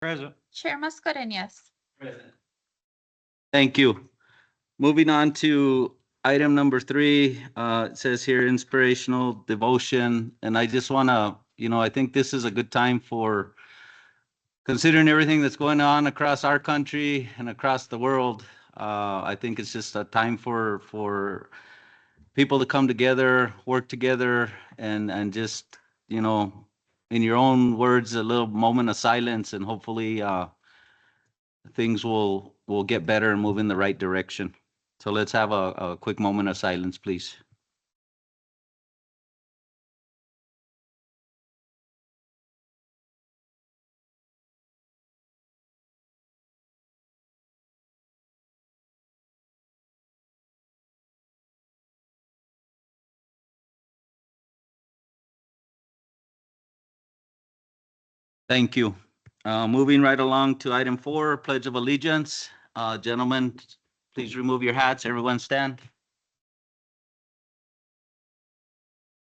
Present. Chair Mascarenhas. Present. Thank you. Moving on to item number 3, it says here inspirational devotion. And I just want to, I think this is a good time for considering everything that's going on across our country and across the world. I think it's just a time for people to come together, work together, and just, in your own words, a little moment of silence, and hopefully things will get better and move in the right direction. So let's have a quick moment of silence, please. Thank you. Moving right along to item 4, Pledge of Allegiance. Gentlemen, please remove your hats. Everyone stand.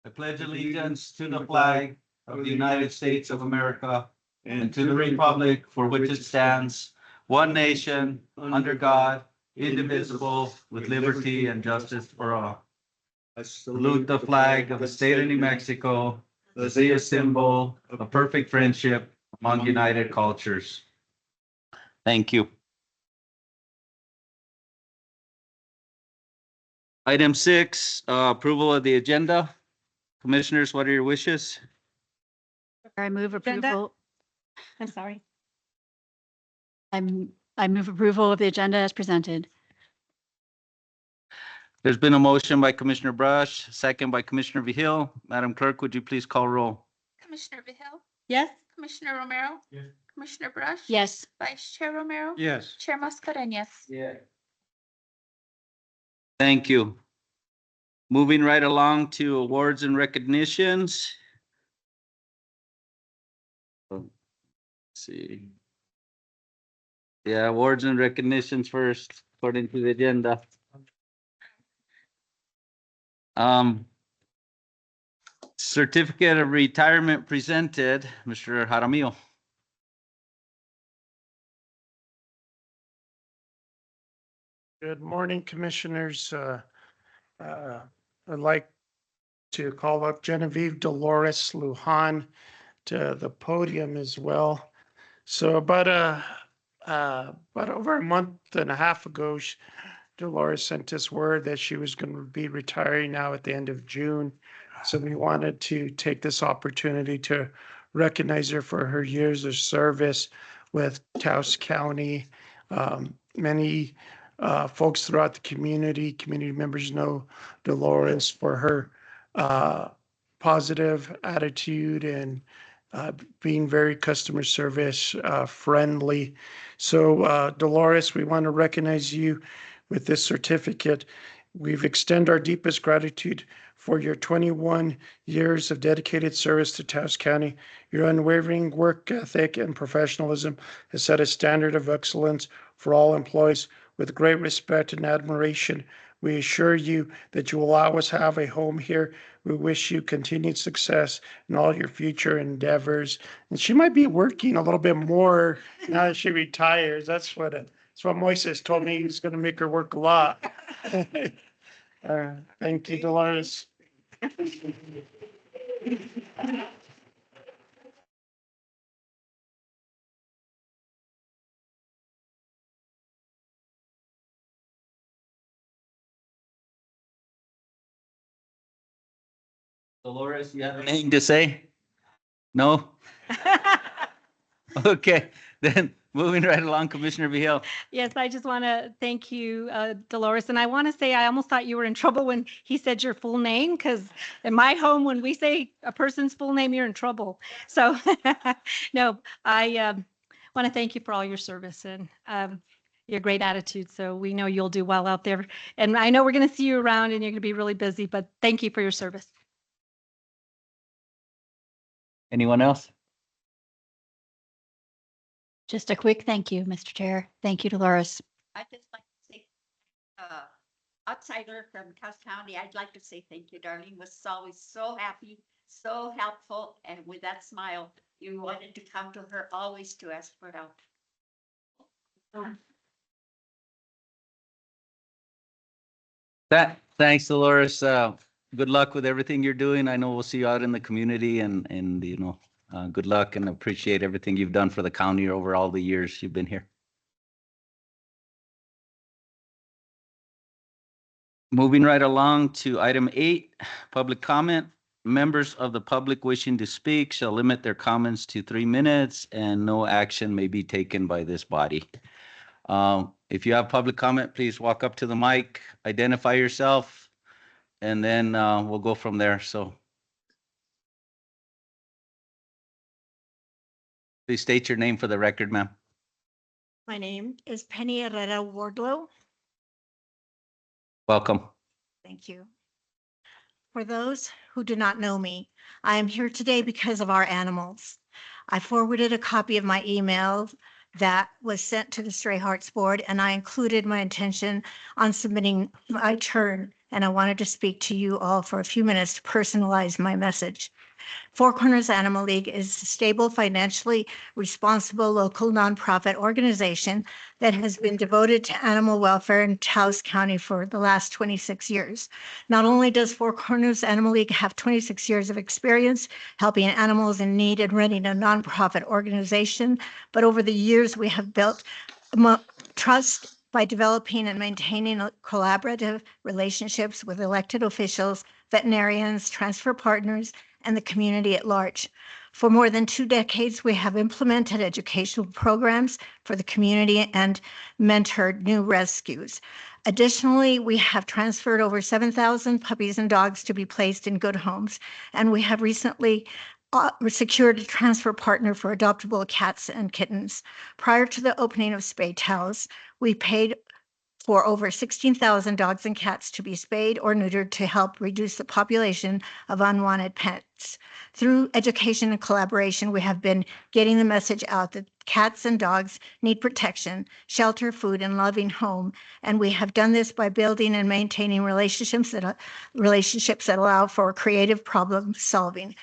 I pledge allegiance to the flag of the United States of America and to the republic for which it stands, one nation, under God, indivisible, with liberty and justice for all. I salute the flag of the state of New Mexico, as a symbol of perfect friendship among united cultures. Thank you. Item 6, approval of the agenda. Commissioners, what are your wishes? I move Brenda? approval. I'm sorry. I move approval of the agenda as presented. There's been a motion by Commissioner Brush, second by Commissioner Vihil. Madam Clerk, would you please call roll? Commissioner Vihil. Yes. Commissioner Romero. Yes. Commissioner Brush. Yes. Vice Chair Romero. Yes. Chair Mascarenhas. Yeah. Thank you. Moving right along to awards and recognitions. Let's see. Yeah, awards and recognitions first, according to the agenda. Certificate of retirement presented, Mr. Jaramillo. Good morning, Commissioners. I'd like to call up Genevieve Dolores Lujan to the podium as well. So about over a month and a half ago, Dolores sent us word that she was going to be retiring now at the end of June. So we wanted to take this opportunity to recognize her for her years of service with Taos County. Many folks throughout the community members know Dolores for her positive attitude and being very customer service friendly. So Dolores, we want to recognize you with this certificate. We've extended our deepest gratitude for your 21 years of dedicated service to Taos County. Your unwavering work ethic and professionalism has set a standard of excellence for all employees. With great respect and admiration, we assure you that you will always have a home here. We wish you continued success in all your future endeavors. And she might be working a little bit more now that she retires. That's what Moises told me. He's going to make her work a lot. Thank you, Dolores. Dolores, you have anything to say? No? Okay, then moving right along, Commissioner Vihil. Yes, I just want to thank you, Dolores. And I want to say, I almost thought you were in trouble when he said your full name, because in my home, when we say a person's full name, you're in trouble. So, no, I want to thank you for all your service and your great attitude. So we know you'll do well out there. And I know we're going to see you around and you're going to be really busy, but thank you for your service. Anyone else? Just a quick thank you, Mr. Chair. Thank you, Dolores. I'd just like to say, outsider from Taos County, I'd like to say thank you, darling. Was always so happy, so helpful, and with that smile, You wanted to come to her always to ask for help. Thanks, Dolores. Good luck with everything you're doing. I know we'll see you out in the community and good luck and appreciate everything you've done for the county over all the years you've been here. Moving right along to item 8, public comment. Members of the public wishing to speak shall limit their comments to 3 minutes and no action may be taken by this body. If you have public comment, please walk up to the mic, identify yourself, and then we'll go from there. So please state your name for the record, ma'am. My name is Penny Herrera Wardlow. Welcome. Thank you. For those who do not know me, I am here today because of our animals. I forwarded a copy of my email that was sent to the Stray Hearts Board, and I included my intention on submitting my turn, and I wanted to speak to you all for a few minutes to personalize my message. Four Corners Animal League is a stable, financially responsible local nonprofit organization that has been devoted to animal welfare in Taos County for the last 26 years. Not only does Four Corners Animal League have 26 years of experience helping animals in need and running a nonprofit organization, but over the years we have built trust by developing and maintaining collaborative relationships with elected officials, veterinarians, transfer partners, and the community at large. For more than 2 decades, we have implemented educational programs for the community and mentored new rescues. Additionally, we have transferred over 7,000 puppies and dogs to be placed in good homes, and we have recently secured a transfer partner for adoptable cats and kittens. Prior to the opening of Spay Taos, we paid for over 16,000 dogs and cats to be spayed or neutered to help reduce the population of unwanted pets. Through education and collaboration, we have been getting the message out that cats and dogs need protection, shelter, food, and loving home. And we have done this by building and maintaining relationships that allow for creative problem solving.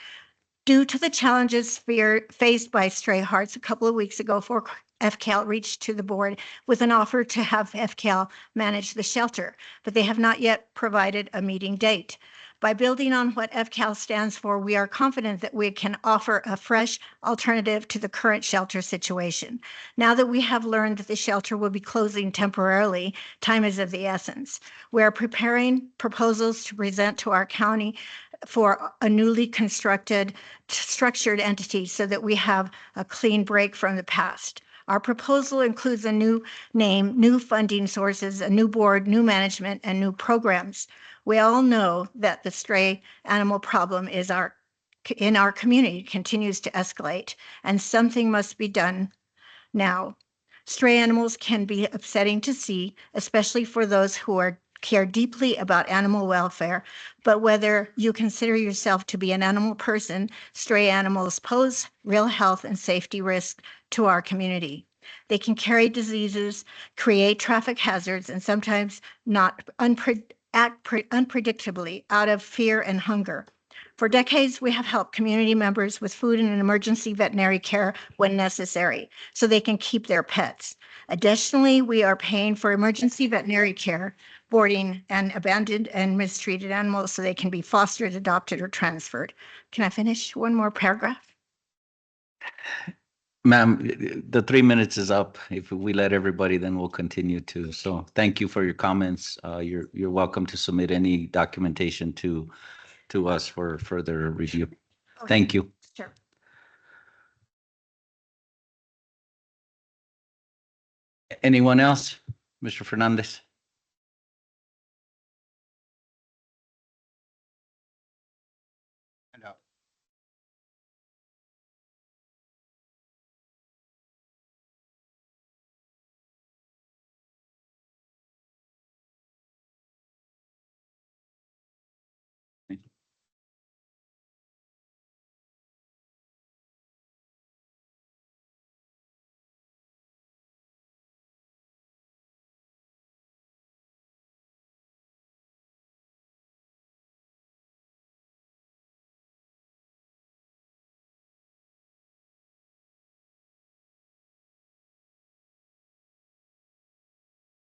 Due to the challenges faced by Stray Hearts a couple of weeks ago, FCAL reached to the board with an offer to have FCAL manage the shelter, but they have not yet provided a meeting date. By building on what FCAL stands for, we are confident that we can offer a fresh alternative to the current shelter situation. Now that we have learned that the shelter will be closing temporarily, time is of the essence. We are preparing proposals to present to our county for a newly constructed, structured entity so that we have a clean break from the past. Our proposal includes a new name, new funding sources, a new board, new management, and new programs. We all know that the stray animal problem is in our community continues to escalate, and something must be done now. Stray animals can be upsetting to see, especially for those who care deeply about animal welfare, but whether you consider yourself to be an animal person, stray animals pose real health and safety risks to our community. They can carry diseases, create traffic hazards, and sometimes act unpredictably out of fear and hunger. For decades, we have helped community members with food and emergency veterinary care when necessary, so they can keep their pets. Additionally, we are paying for emergency veterinary care, boarding, and abandoned and mistreated animals so they can be fostered, adopted, or transferred. Can I finish one more paragraph? Ma'am, the 3 minutes is up. If we let everybody, then we'll continue to. So thank you for your comments. You're welcome to submit any documentation to us for further review. Okay. Thank you. Sure. Anyone else? Mr. Fernandez?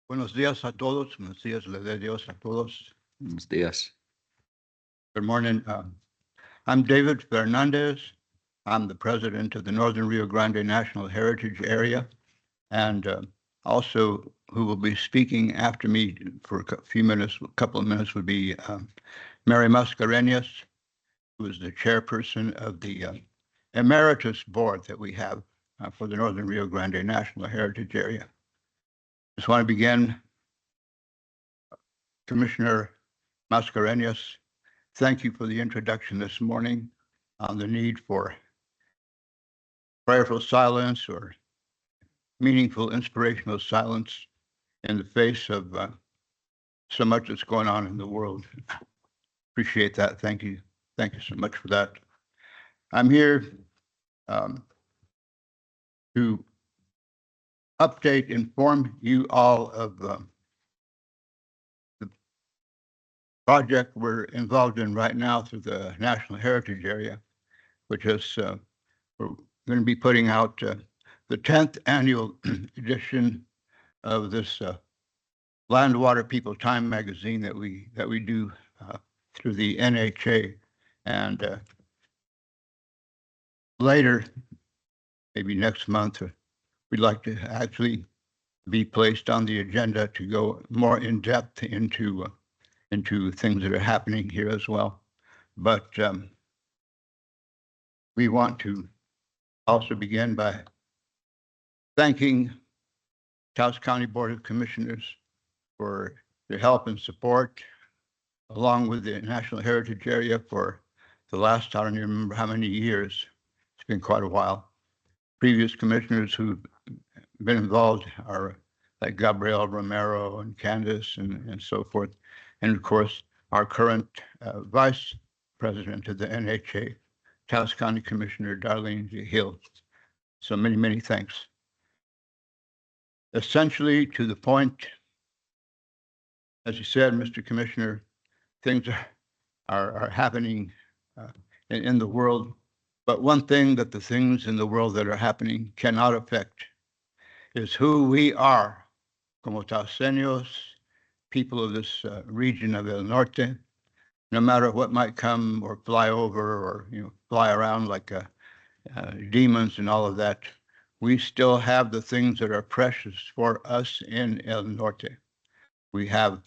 Buenos días a todos. Buenos días, le de Dios a todos. Buenos dias. Good morning. I'm David Fernandez. I'm the president of the Northern Rio Grande National Heritage Area, and also who will be speaking after me for a few minutes, a couple of minutes, would be Mary Mascareñas, who is the chairperson of the emeritus board that we have for the Northern Rio Grande National Heritage Area. Just want to begin, Commissioner Mascareñas, thank you for the introduction this morning on the need for prayerful silence or meaningful, inspirational silence in the face of so much that's going on in the world. Appreciate that. Thank you. Thank you so much for that. I'm here to update, inform you all of the project we're involved in right now through the National Heritage Area, which is we're going to be putting out the 10th annual edition of this Land, Water, People, Time magazine that we do through the NHA, and later, maybe next month, we'd like to actually be placed on the agenda to go more in depth into things that are happening here as well. But we want to also begin by thanking Taos County Board of Commissioners for their help and support, along with the National Heritage Area for the last, I don't even remember how many years. It's been quite a while. Previous commissioners who've been involved are like Gabriel Romero and Candace and so forth. And of course, our current vice president of the NHA, Taos County Commissioner Darlene G. Hill. So many, many thanks. Essentially, to the point, as you said, Mr. Commissioner, things are happening in the world. But one thing that the things in the world that are happening cannot affect is who we are, como Taoseños, people of this region of El Norte, no matter what might come or fly over or fly around like demons and all of that. We still have the things that are precious for us in El Norte. We have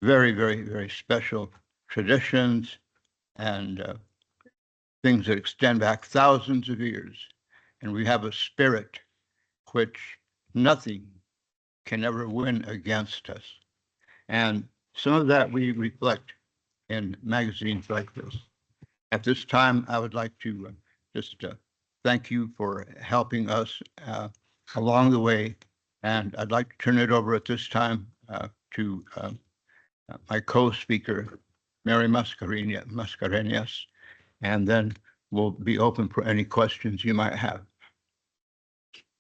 very, very, very special traditions and things that extend back thousands of years. And we have a spirit which nothing can ever win against us. And some of that we reflect in magazines like this. At this time, I would like to just thank you for helping us along the way. And I'd like to turn it over at this time to my co-speaker, Mary Mascareñas, and then we'll be open for any questions you might have.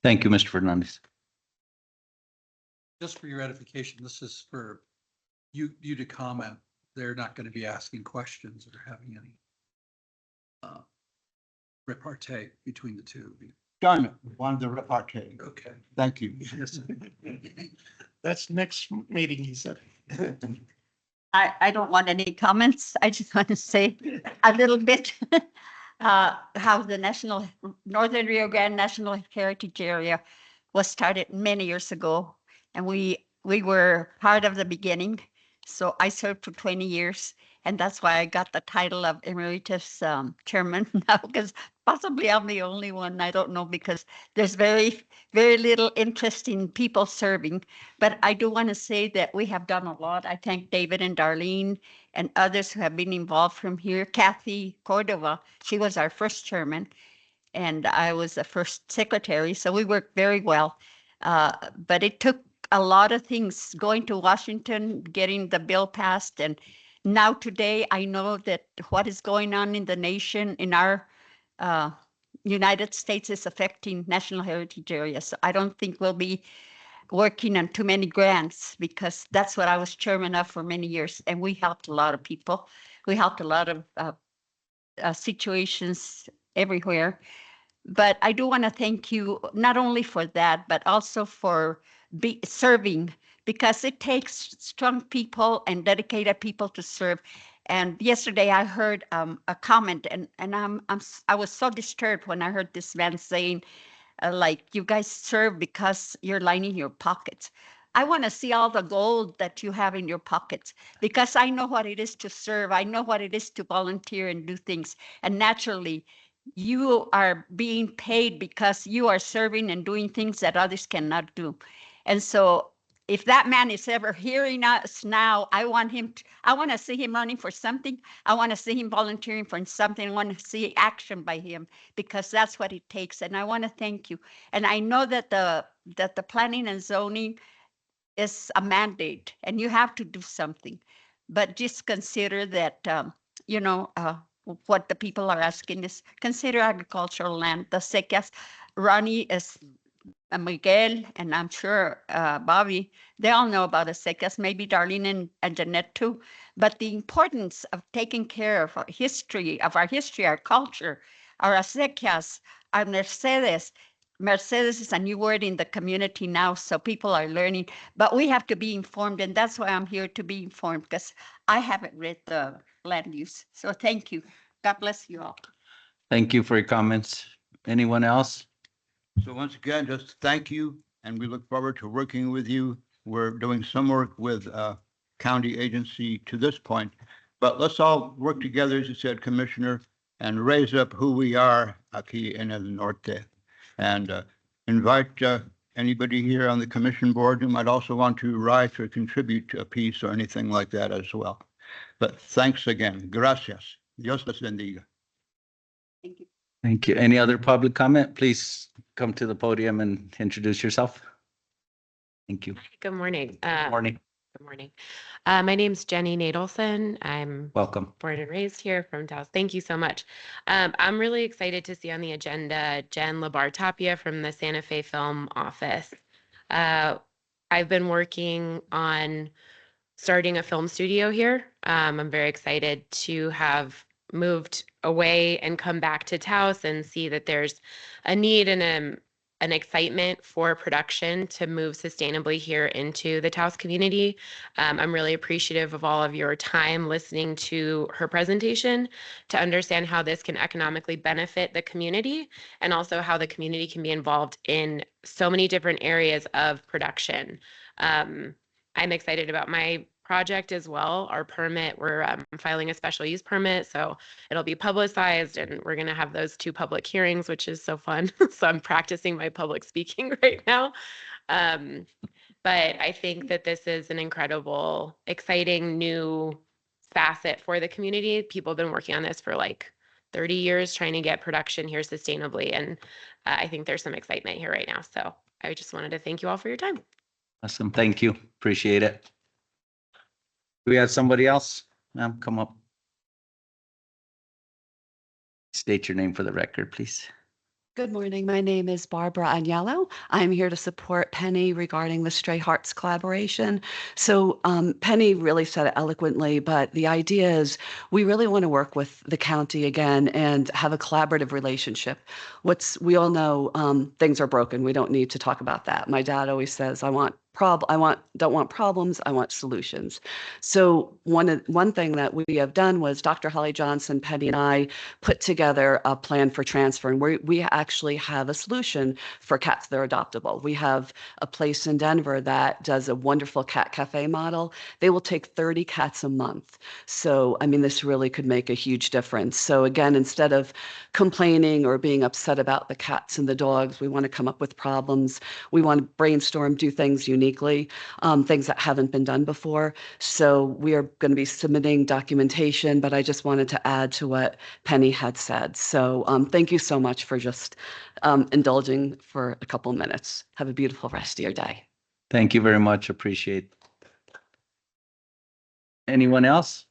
Thank you, Mr. Fernandez. Just for your edification, this is for you to comment. They're not going to be asking questions or having any repartee between the two of you. Done. One the repartee. Okay. Thank you. Yes. That's next meeting, he said. I don't want any comments. I just want to say a little bit how the Northern Rio Grande National Heritage Area was started many years ago. And we were part of the beginning. So I served for 20 years. And that's why I got the title of Emeritus Chairman now, because possibly I'm the only one. I don't know, because there's very, very little interest in people serving. But I do want to say that we have done a lot. I thank David and Darlene and others who have been involved from here. Kathy Cordova, she was our first chairman, and I was the first secretary. So we worked very well. But it took a lot of things, going to Washington, getting the bill passed. And now today, I know that what is going on in the nation, in our United States, is affecting national heritage areas. So I don't think we'll be working on too many grants, because that's what I was chairman of for many years. And we helped a lot of people. We helped a lot of situations everywhere. But I do want to thank you not only for that, but also for serving because it takes strong people and dedicated people to serve. And yesterday I heard a comment, and I was so disturbed when I heard this man saying, like, you guys serve because you're lining your pockets. I want to see all the gold that you have in your pockets, because I know what it is to serve. I know what it is to volunteer and do things. And naturally, you are being paid because you are serving and doing things that others cannot do. And so if that man is ever hearing us now, I want to see him running for something. I want to see him volunteering for something. I want to see action by him, because that's what it takes. And I want to thank you. And I know that the planning and zoning is a mandate and you have to do something, but just consider that, what the people are asking is consider agricultural land. The secas, Ronnie is Miguel, and I'm sure Bobby, they all know about acequias, maybe Darlene and Jeanette too. But the importance of taking care of our history, our culture, our acequias, our Mercedes. Mercedes is a new word in the community now, so people are learning. But we have to be informed, and that's why I'm here to be informed, because I haven't read the land use. So thank you. God bless you all. Thank you for your comments. Anyone else? So once again, just thank you, and we look forward to working with you. We're doing some work with county agency to this point, but let's all work together, as you said, Commissioner, and raise up who we are aquí en el norte. And invite anybody here on the commission board who might also want to write or contribute to a piece or anything like that as well. But thanks again. Gracias. Dios les bendiga. Thank you. Thank you. Any other public comment? Please come to the podium and introduce yourself. Thank you. Good morning. Morning. Good morning. My name's Jenny Nadelson. I'm Welcome. born and raised here from Taos. Thank you so much. I'm really excited to see on the agenda Jen Labar Tapia from the Santa Fe Film Office. I've been working on starting a film studio here. I'm very excited to have moved away and come back to Taos and see that there's a need and an excitement for production to move sustainably here into the Taos community. I'm really appreciative of all of your time listening to her presentation to understand how this can economically benefit the community, and also how the community can be involved in so many different areas of production. I'm excited about my project as well. Our permit, we're filing a special use permit, so it'll be publicized, and we're going to have those 2 public hearings, which is so fun. So I'm practicing my public speaking right now. But I think that this is an incredible, exciting new facet for the community. People have been working on this for like 30 years, trying to get production here sustainably. And I think there's some excitement here right now. So I just wanted to thank you all for your time. Awesome. Thank you. Appreciate it. Do we have somebody else? Ma'am, come up. State your name for the record, please. Good morning. My name is Barbara Agnello. I'm here to support Penny regarding the Stray Hearts collaboration. So Penny really said it eloquently, but the idea is we really want to work with the county again and have a collaborative relationship. We all know things are broken. We don't need to talk about that. My dad always says, don't want problems, I want solutions. So one thing that we have done was Dr. Holly Johnson, Penny, and I put together a plan for transfer, and we actually have a solution for cats that are adoptable. We have a place in Denver that does a wonderful cat cafe model. They will take 30 cats a month. So, I mean, this really could make a huge difference. So again, instead of complaining or being upset about the cats and the dogs, we want to come up with problems. We want to brainstorm, do things uniquely, things that haven't been done before. So we are going to be submitting documentation, but I just wanted to add to what Penny had said. So thank you so much for just indulging for a couple of minutes. Have a beautiful rest of your day. Thank you very much. Appreciate it. Anyone else?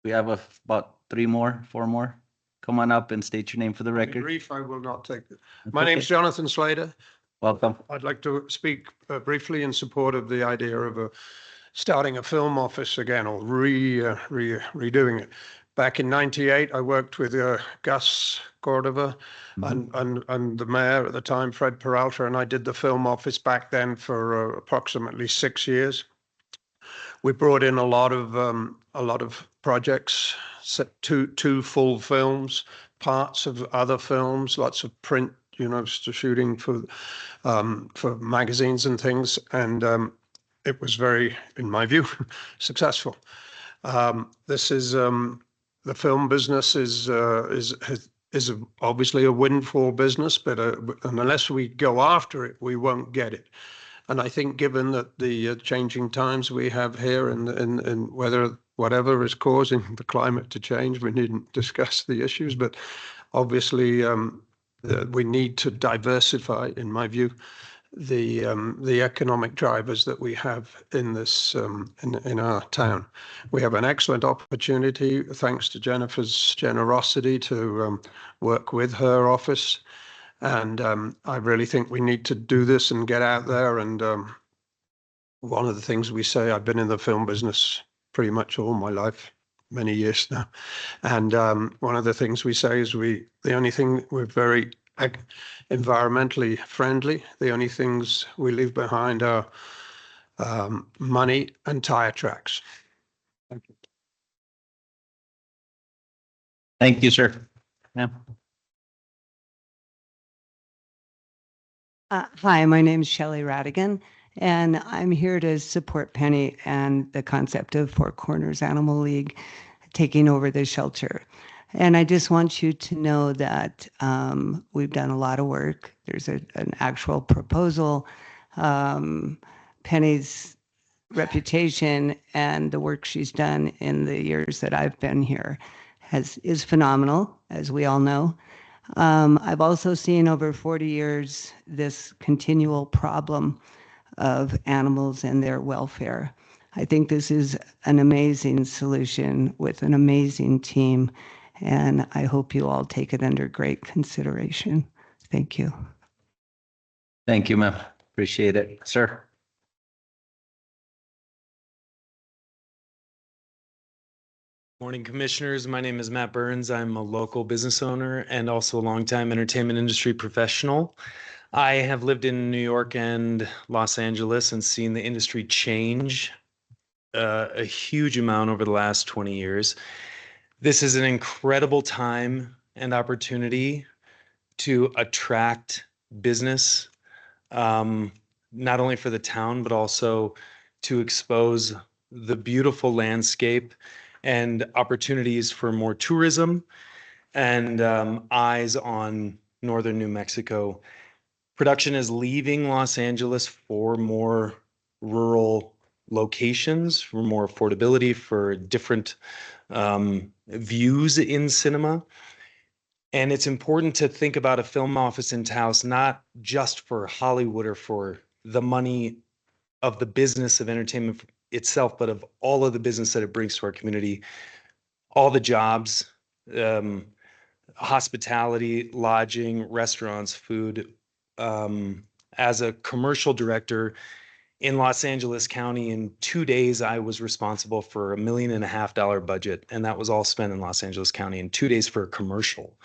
We have about 4 more. Come on up and state your name for the record. Brief, I will not take it. That's My okay. name's Jonathan Slater. Welcome. I'd like to speak briefly in support of the idea of starting a film office again, or redoing it. Back in 98, I worked with Gus Cordova and the mayor at the time, Fred Peralta, and I did the film office back then for approximately 6 years. We brought in a lot of projects, two full films, parts of other films, lots of print, shooting for magazines and things, and it was very, in my view, successful. This is the film business is obviously a windfall business, but unless we go after it, we won't get it. And I think given that the changing times we have here and whatever is causing the climate to change, we needn't discuss the issues, but obviously we need to diversify, in my view, the economic drivers that we have in this in our town. We have an excellent opportunity, thanks to Jennifer's generosity, to work with her office. And I really think we need to do this and get out there. And one of the things we say, I've been in the film business pretty much all my life, many years now. And one of the things we say is we're very environmentally friendly. The only things we leave behind are money and tire tracks. Thank you. Thank you, sir. Yeah. Hi, my name is Shelley Radigan, and I'm here to support Penny and the concept of Four Corners Animal League taking over the shelter. And I just want you to know that we've done a lot of work. There's an actual proposal. Penny's reputation and the work she's done in the years that I've been here is phenomenal, as we all know. I've also seen over 40 years this continual problem of animals and their welfare. I think this is an amazing solution with an amazing team, and I hope you all take it under great consideration. Thank you. Thank you, ma'am. Appreciate it. Sir? Morning, Commissioners. My name is Matt Burns. I'm a local business owner and also a longtime entertainment industry professional. I have lived in New York and Los Angeles and seen the industry change a huge amount over the last 20 years. This is an incredible time and opportunity to attract business, not only for the town, but also to expose the beautiful landscape and opportunities for more tourism and eyes on northern New Mexico. Production is leaving Los Angeles for more rural locations, for more affordability, for different views in cinema. And it's important to think about a film office in Taos, not just for Hollywood or for the money of the business of entertainment itself, but of all of the business that it brings to our community, all the jobs, hospitality, lodging, restaurants, food. As a commercial director in Los Angeles County, in 2 days, I was responsible for $1.5 million budget, and that was all spent in Los Angeles County in 2 days for a commercial.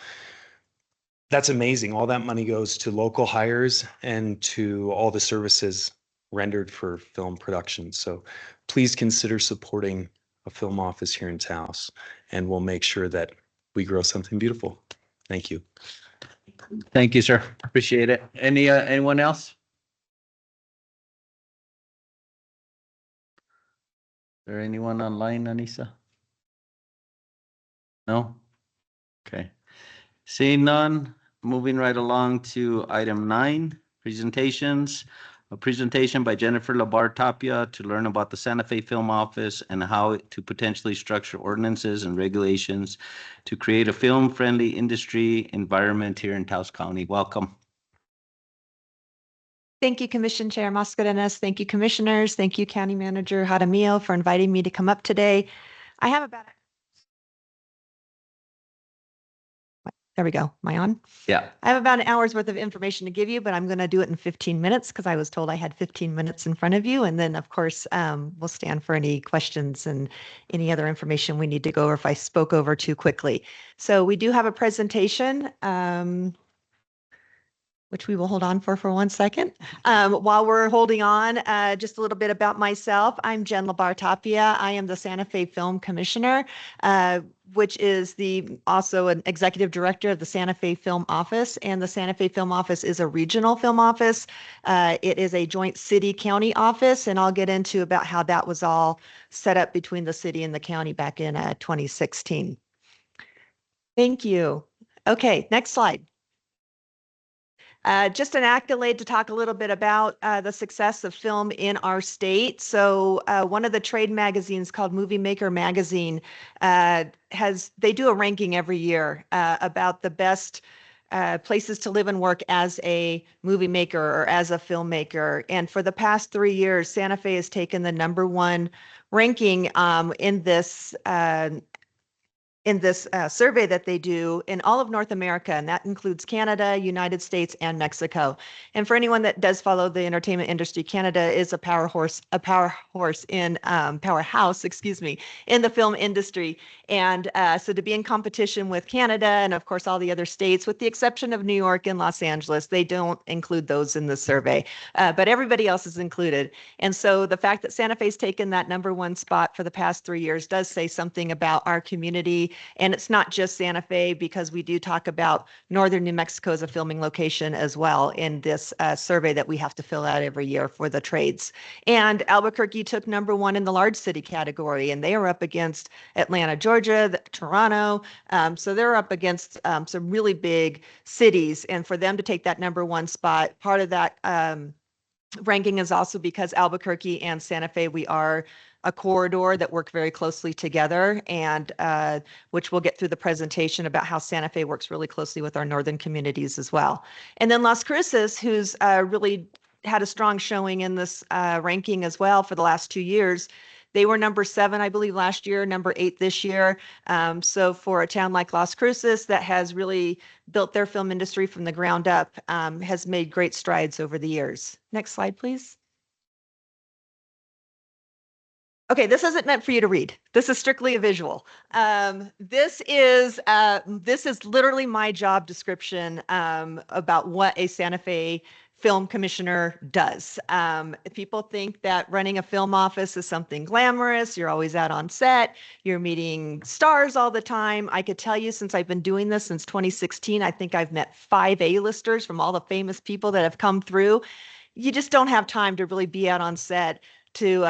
That's amazing. All that money goes to local hires and to all the services rendered for film production. So please consider supporting a film office here in Taos, and we'll make sure that we grow something beautiful. Thank you. Thank you, sir. Appreciate it. Anyone else? Is there anyone online, Anissa? No? Okay. Seeing none, moving right along to item 9, presentations. A presentation by Jennifer Labar Tapia to learn about the Santa Fe Film Office and how to potentially structure ordinances and regulations to create a film-friendly industry environment here in Taos County. Welcome. Thank you, Commission Chair Mascarenas. Thank you, Commissioners. Thank you, County Manager Jaramillo, for inviting me to come up today. I have about There we go. Am I on? Yeah. I have about an hour's worth of information to give you, but I'm going to do it in 15 minutes because I was told I had 15 minutes in front of you. And then, of course, we'll stand for any questions and any other information we need to go over if I spoke over too quickly. So we do have a presentation, which we will hold on for 1 second. While we're holding on, just a little bit about myself. I'm Jen Labar-Tapia. I am the Santa Fe Film Commissioner, which is also an executive director of the Santa Fe Film Office. And the Santa Fe Film Office is a regional film office. It is a joint city-county office, and I'll get into about how that was all set up between the city and the county back in 2016. Thank you. Okay, next slide. Just an accolade to talk a little bit about the success of film in our state. So one of the trade magazines called Movie Maker Magazine they do a ranking every year about the best places to live and work as a movie maker or as a filmmaker. And for the past 3 years, Santa Fe has taken the #1 ranking in this survey that they do in all of North America, and that includes Canada, United States, and Mexico. And for anyone that does follow the entertainment industry, Canada is a powerhouse in the film industry. And so to be in competition with Canada and of course all the other states, with the exception of New York and Los Angeles, they don't include those in the survey, but everybody else is included. And so the fact that Santa Fe's taken that #1 spot for the past 3 years does say something about our community. And it's not just Santa Fe, because we do talk about northern New Mexico as a filming location as well in this survey that we have to fill out every year for the trades. And Albuquerque took #1 in the large city category, and they are up against Atlanta, Georgia, Toronto. So they're up against some really big cities. And for them to take that #1 spot, part of that ranking is also because Albuquerque and Santa Fe, we are a corridor that work very closely together, and which we'll get through the presentation about how Santa Fe works really closely with our northern communities as well. And then Las Cruces, who's really had a strong showing in this ranking as well for the last 2 years. They were #7, I believe, last year, #8 this year. So for a town like Las Cruces that has really built their film industry from the ground up, has made great strides over the years. Next slide, please. Okay, this isn't meant for you to read. This is strictly a visual. This is literally my job description about what a Santa Fe film commissioner does. People think that running a film office is something glamorous. You're always out on set. You're meeting stars all the time. I could tell you, since I've been doing this since 2016, I think I've met 5 A-listers from all the famous people that have come through. You just don't have time to really be out on set to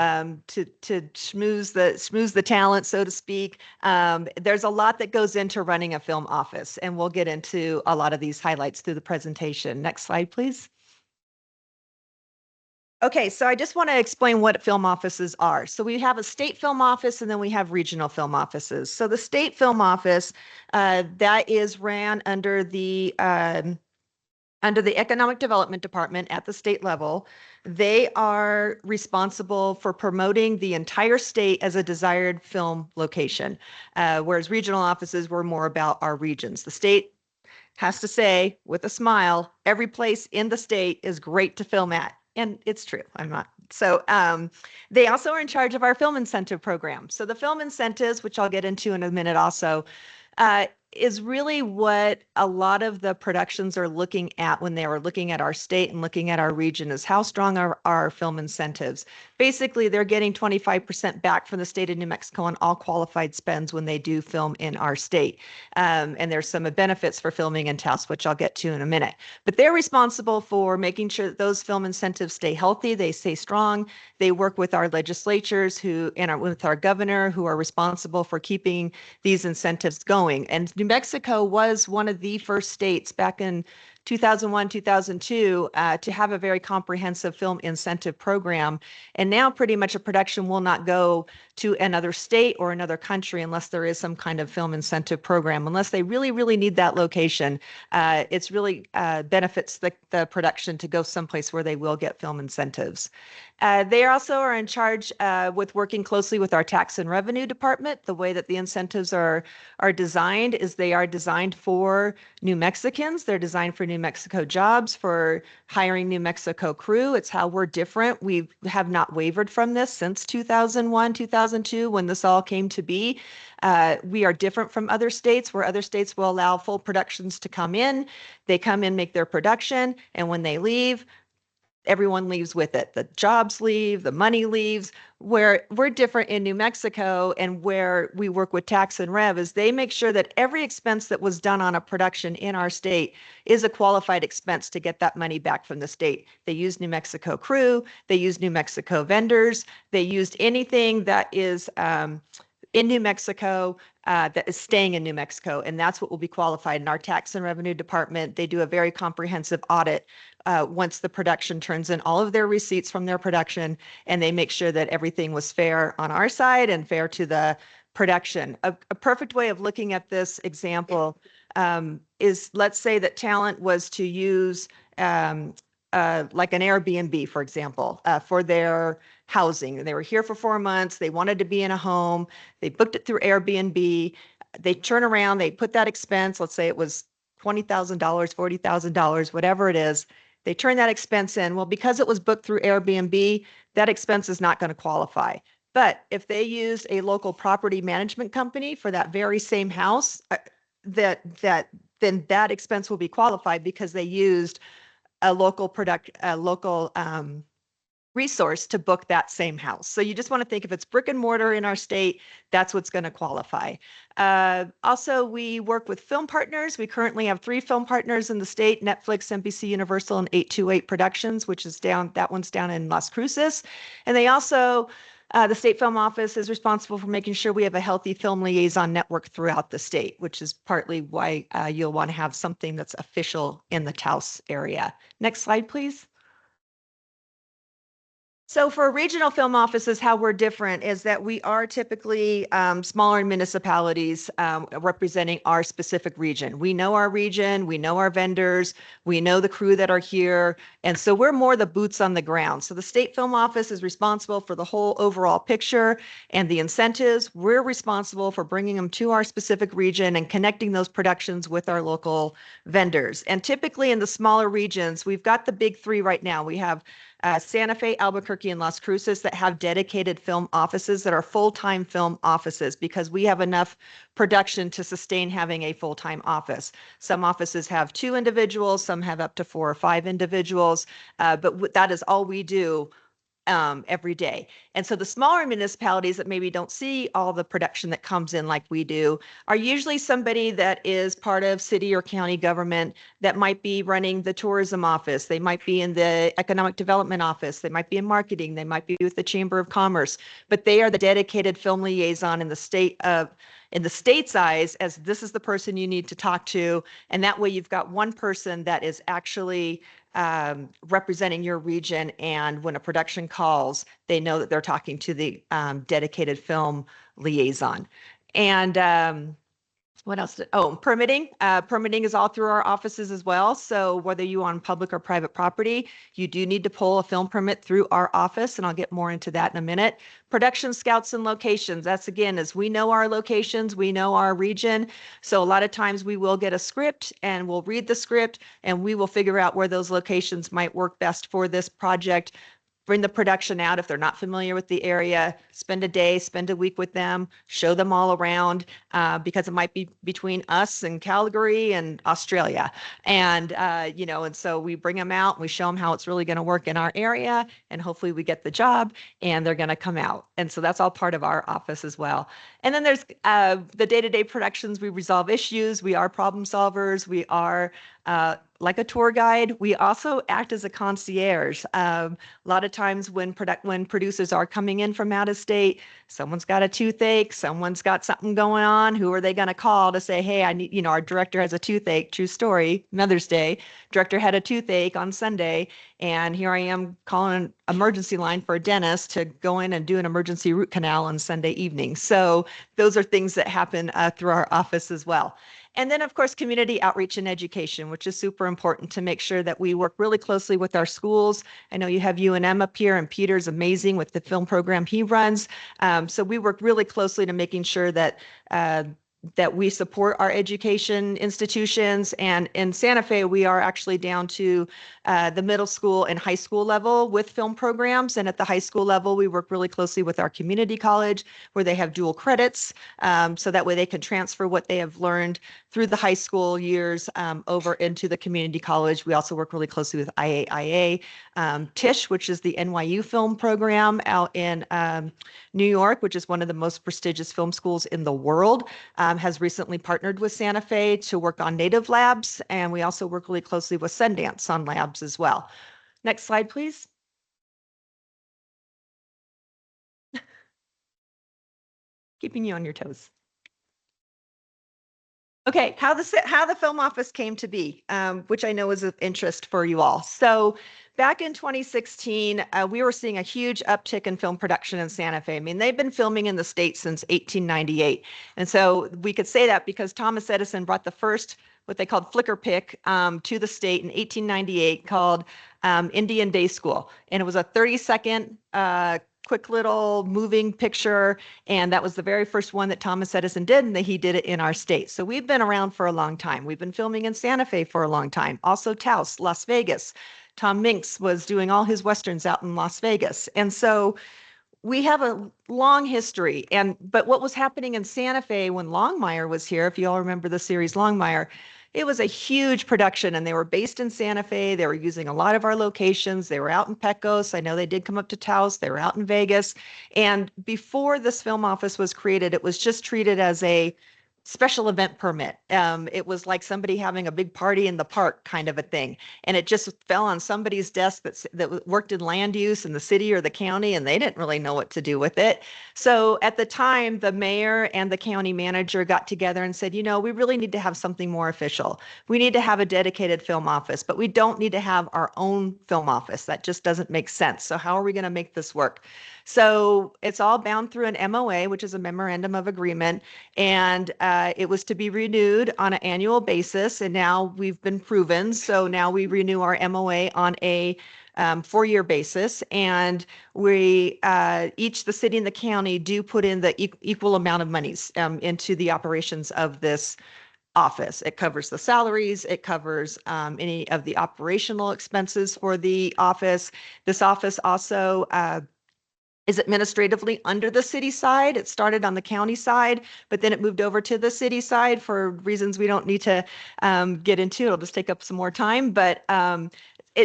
schmooze the talent, so to speak. There's a lot that goes into running a film office, and we'll get into a lot of these highlights through the presentation. Next slide, please. Okay, so I just want to explain what film offices are. So we have a state film office, and then we have regional film offices. So the state film office, that is ran under the Economic Development Department at the state level. They are responsible for promoting the entire state as a desired film location, whereas regional offices were more about our regions. The state has to say, with a smile, every place in the state is great to film at. And it's true. I'm not. So they also are in charge of our film incentive program. So the film incentives, which I'll get into in a minute also, is really what a lot of the productions are looking at when they were looking at our state and looking at our region, is how strong are our film incentives. Basically, they're getting 25% back from the state of New Mexico on all qualified spends when they do film in our state. And there's some benefits for filming in Taos, which I'll get to in a minute. But they're responsible for making sure that those film incentives stay healthy, they stay strong. They work with our legislatures with our governor, who are responsible for keeping these incentives going. And New Mexico was one of the first states back in 2001, 2002, to have a very comprehensive film incentive program. And now pretty much a production will not go to another state or another country unless there is some kind of film incentive program, unless they really, really need that location. It's really benefits the production to go someplace where they will get film incentives. They also are in charge with working closely with our tax and revenue department. The way that the incentives are designed is they are designed for New Mexicans. They're designed for New Mexico jobs, for hiring New Mexico crew. It's how we're different. We have not wavered from this since 2001, 2002, when this all came to be. We are different from other states, where other states will allow full productions to come in. They come in, make their production, and when they leave, everyone leaves with it. The jobs leave, the money leaves. Where we're different in New Mexico and where we work with tax and rev is they make sure that every expense that was done on a production in our state is a qualified expense to get that money back from the state. They use New Mexico crew, they use New Mexico vendors, they used anything that is in New Mexico that is staying in New Mexico, and that's what will be qualified. In our tax and revenue department, they do a very comprehensive audit once the production turns in all of their receipts from their production, and they make sure that everything was fair on our side and fair to the production. A perfect way of looking at this example is, let's say that talent was to use like an Airbnb, for example, for their housing. They were here for 4 months. They wanted to be in a home. They booked it through Airbnb. They turn around, they put that expense, let's say it was $20,000, $40,000, whatever it is. They turn that expense in. Well, because it was booked through Airbnb, that expense is not going to qualify. But if they used a local property management company for that very same house, then that expense will be qualified because they used a local resource to book that same house. So you just want to think if it's brick and mortar in our state, that's what's going to qualify. Also, we work with film partners. We currently have 3 film partners in the state: Netflix, NBC Universal, and 828 Productions, which is that one's down in Las Cruces. And they also, the State Film Office is responsible for making sure we have a healthy film liaison network throughout the state, which is partly why you'll want to have something that's official in the Taos area. Next slide, please. So for regional film offices, how we're different is that we are typically smaller municipalities representing our specific region. We know our region, we know our vendors, we know the crew that are here, and so we're more the boots on the ground. So the State Film Office is responsible for the whole overall picture and the incentives. We're responsible for bringing them to our specific region and connecting those productions with our local vendors. And typically in the smaller regions, we've got the big 3 right now. We have Santa Fe, Albuquerque, and Las Cruces that have dedicated film offices that are full-time film offices because we have enough production to sustain having a full-time office. Some offices have 2 individuals, some have up to 4 or 5 individuals, but that is all we do every day. And so the smaller municipalities that maybe don't see all the production that comes in like we do are usually somebody that is part of city or county government that might be running the tourism office. They might be in the economic development office. They might be in marketing. They might be with the Chamber of Commerce, but they are the dedicated film liaison in the state's eyes, as this is the person you need to talk to. And that way you've got one person that is actually representing your region, and when a production calls, they know that they're talking to the dedicated film liaison. And what else? Permitting. Permitting is all through our offices as well. So whether you on public or private property, you do need to pull a film permit through our office, and I'll get more into that in a minute. Production scouts and locations. That's again, as we know our locations, we know our region. So a lot of times we will get a script and we'll read the script and we will figure out where those locations might work best for this project. Bring the production out if they're not familiar with the area, spend a day, spend a week with them, show them all around, because it might be between us and Calgary and Australia. And, and so we bring them out, and we show them how it's really going to work in our area, and hopefully we get the job and they're going to come out. And so that's all part of our office as well. And then there's the day-to-day productions. We resolve issues. We are problem solvers. We are like a tour guide. We also act as a concierge. A lot of times when producers are coming in from out of state, someone's got a toothache, someone's got something going on. Who are they going to call to say, hey, I need, our director has a toothache. True story. Mother's Day, director had a toothache on Sunday, and here I am calling an emergency line for a dentist to go in and do an emergency root canal on Sunday evening. So those are things that happen through our office as well. And then, of course, community outreach and education, which is super important to make sure that we work really closely with our schools. I know you have UNM up here, and Peter's amazing with the film program he runs. So we work really closely to making sure that that we support our education institutions. And in Santa Fe, we are actually down to the middle school and high school level with film programs. And at the high school level, we work really closely with our community college where they have dual credits. So that way they can transfer what they have learned through the high school years over into the community college. We also work really closely with IAIA, TISH, which is the NYU film program out in New York, which is one of the most prestigious film schools in the world, has recently partnered with Santa Fe to work on native labs. And we also work really closely with Sundance on labs as well. Next slide, please. Keeping you on your toes. Okay, how the film office came to be, which I know is of interest for you all. So back in 2016, we were seeing a huge uptick in film production in Santa Fe. I mean, they've been filming in the state since 1898. And so we could say that because Thomas Edison brought the first, what they called flicker pick, to the state in 1898 called Indian Day School. And it was a 30-second quick little moving picture. And that was the very first one that Thomas Edison did, and that he did it in our state. So we've been around for a long time. We've been filming in Santa Fe for a long time. Also Taos, Las Vegas. Tom Minks was doing all his Westerns out in Las Vegas. And so we have a long history. But what was happening in Santa Fe when Longmire was here, if you all remember the series Longmire, it was a huge production, and they were based in Santa Fe. They were using a lot of our locations. They were out in Pecos. I know they did come up to Taos. They were out in Vegas. And before this film office was created, it was just treated as a special event permit. It was like somebody having a big party in the park kind of a thing. And it just fell on somebody's desk that worked in land use in the city or the county, and they didn't really know what to do with it. So at the time, the mayor and the county manager got together and said, we really need to have something more official. We need to have a dedicated film office, but we don't need to have our own film office. That just doesn't make sense. So how are we going to make this work? So it's all bound through an MOA, which is a memorandum of agreement. And it was to be renewed on an annual basis. And now we've been proven. So now we renew our MOA on a 4-year basis. And we, the city and the county do put in the equal amount of monies into the operations of this office. It covers the salaries. It covers any of the operational expenses for the office. This office also is administratively under the city side. It started on the county side, but then it moved over to the city side for reasons we don't need to get into. It'll just take up some more time. But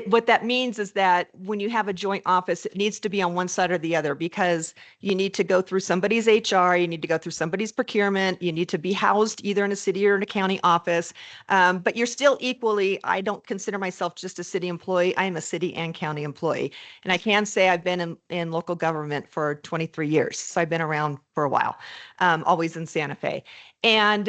what that means is that when you have a joint office, it needs to be on one side or the other, because you need to go through somebody's HR, you need to go through somebody's procurement, you need to be housed either in a city or in a county office. But you're still equally, I don't consider myself just a city employee. I am a city and county employee. And I can say I've been in local government for 23 years. So I've been around for a while, always in Santa Fe. And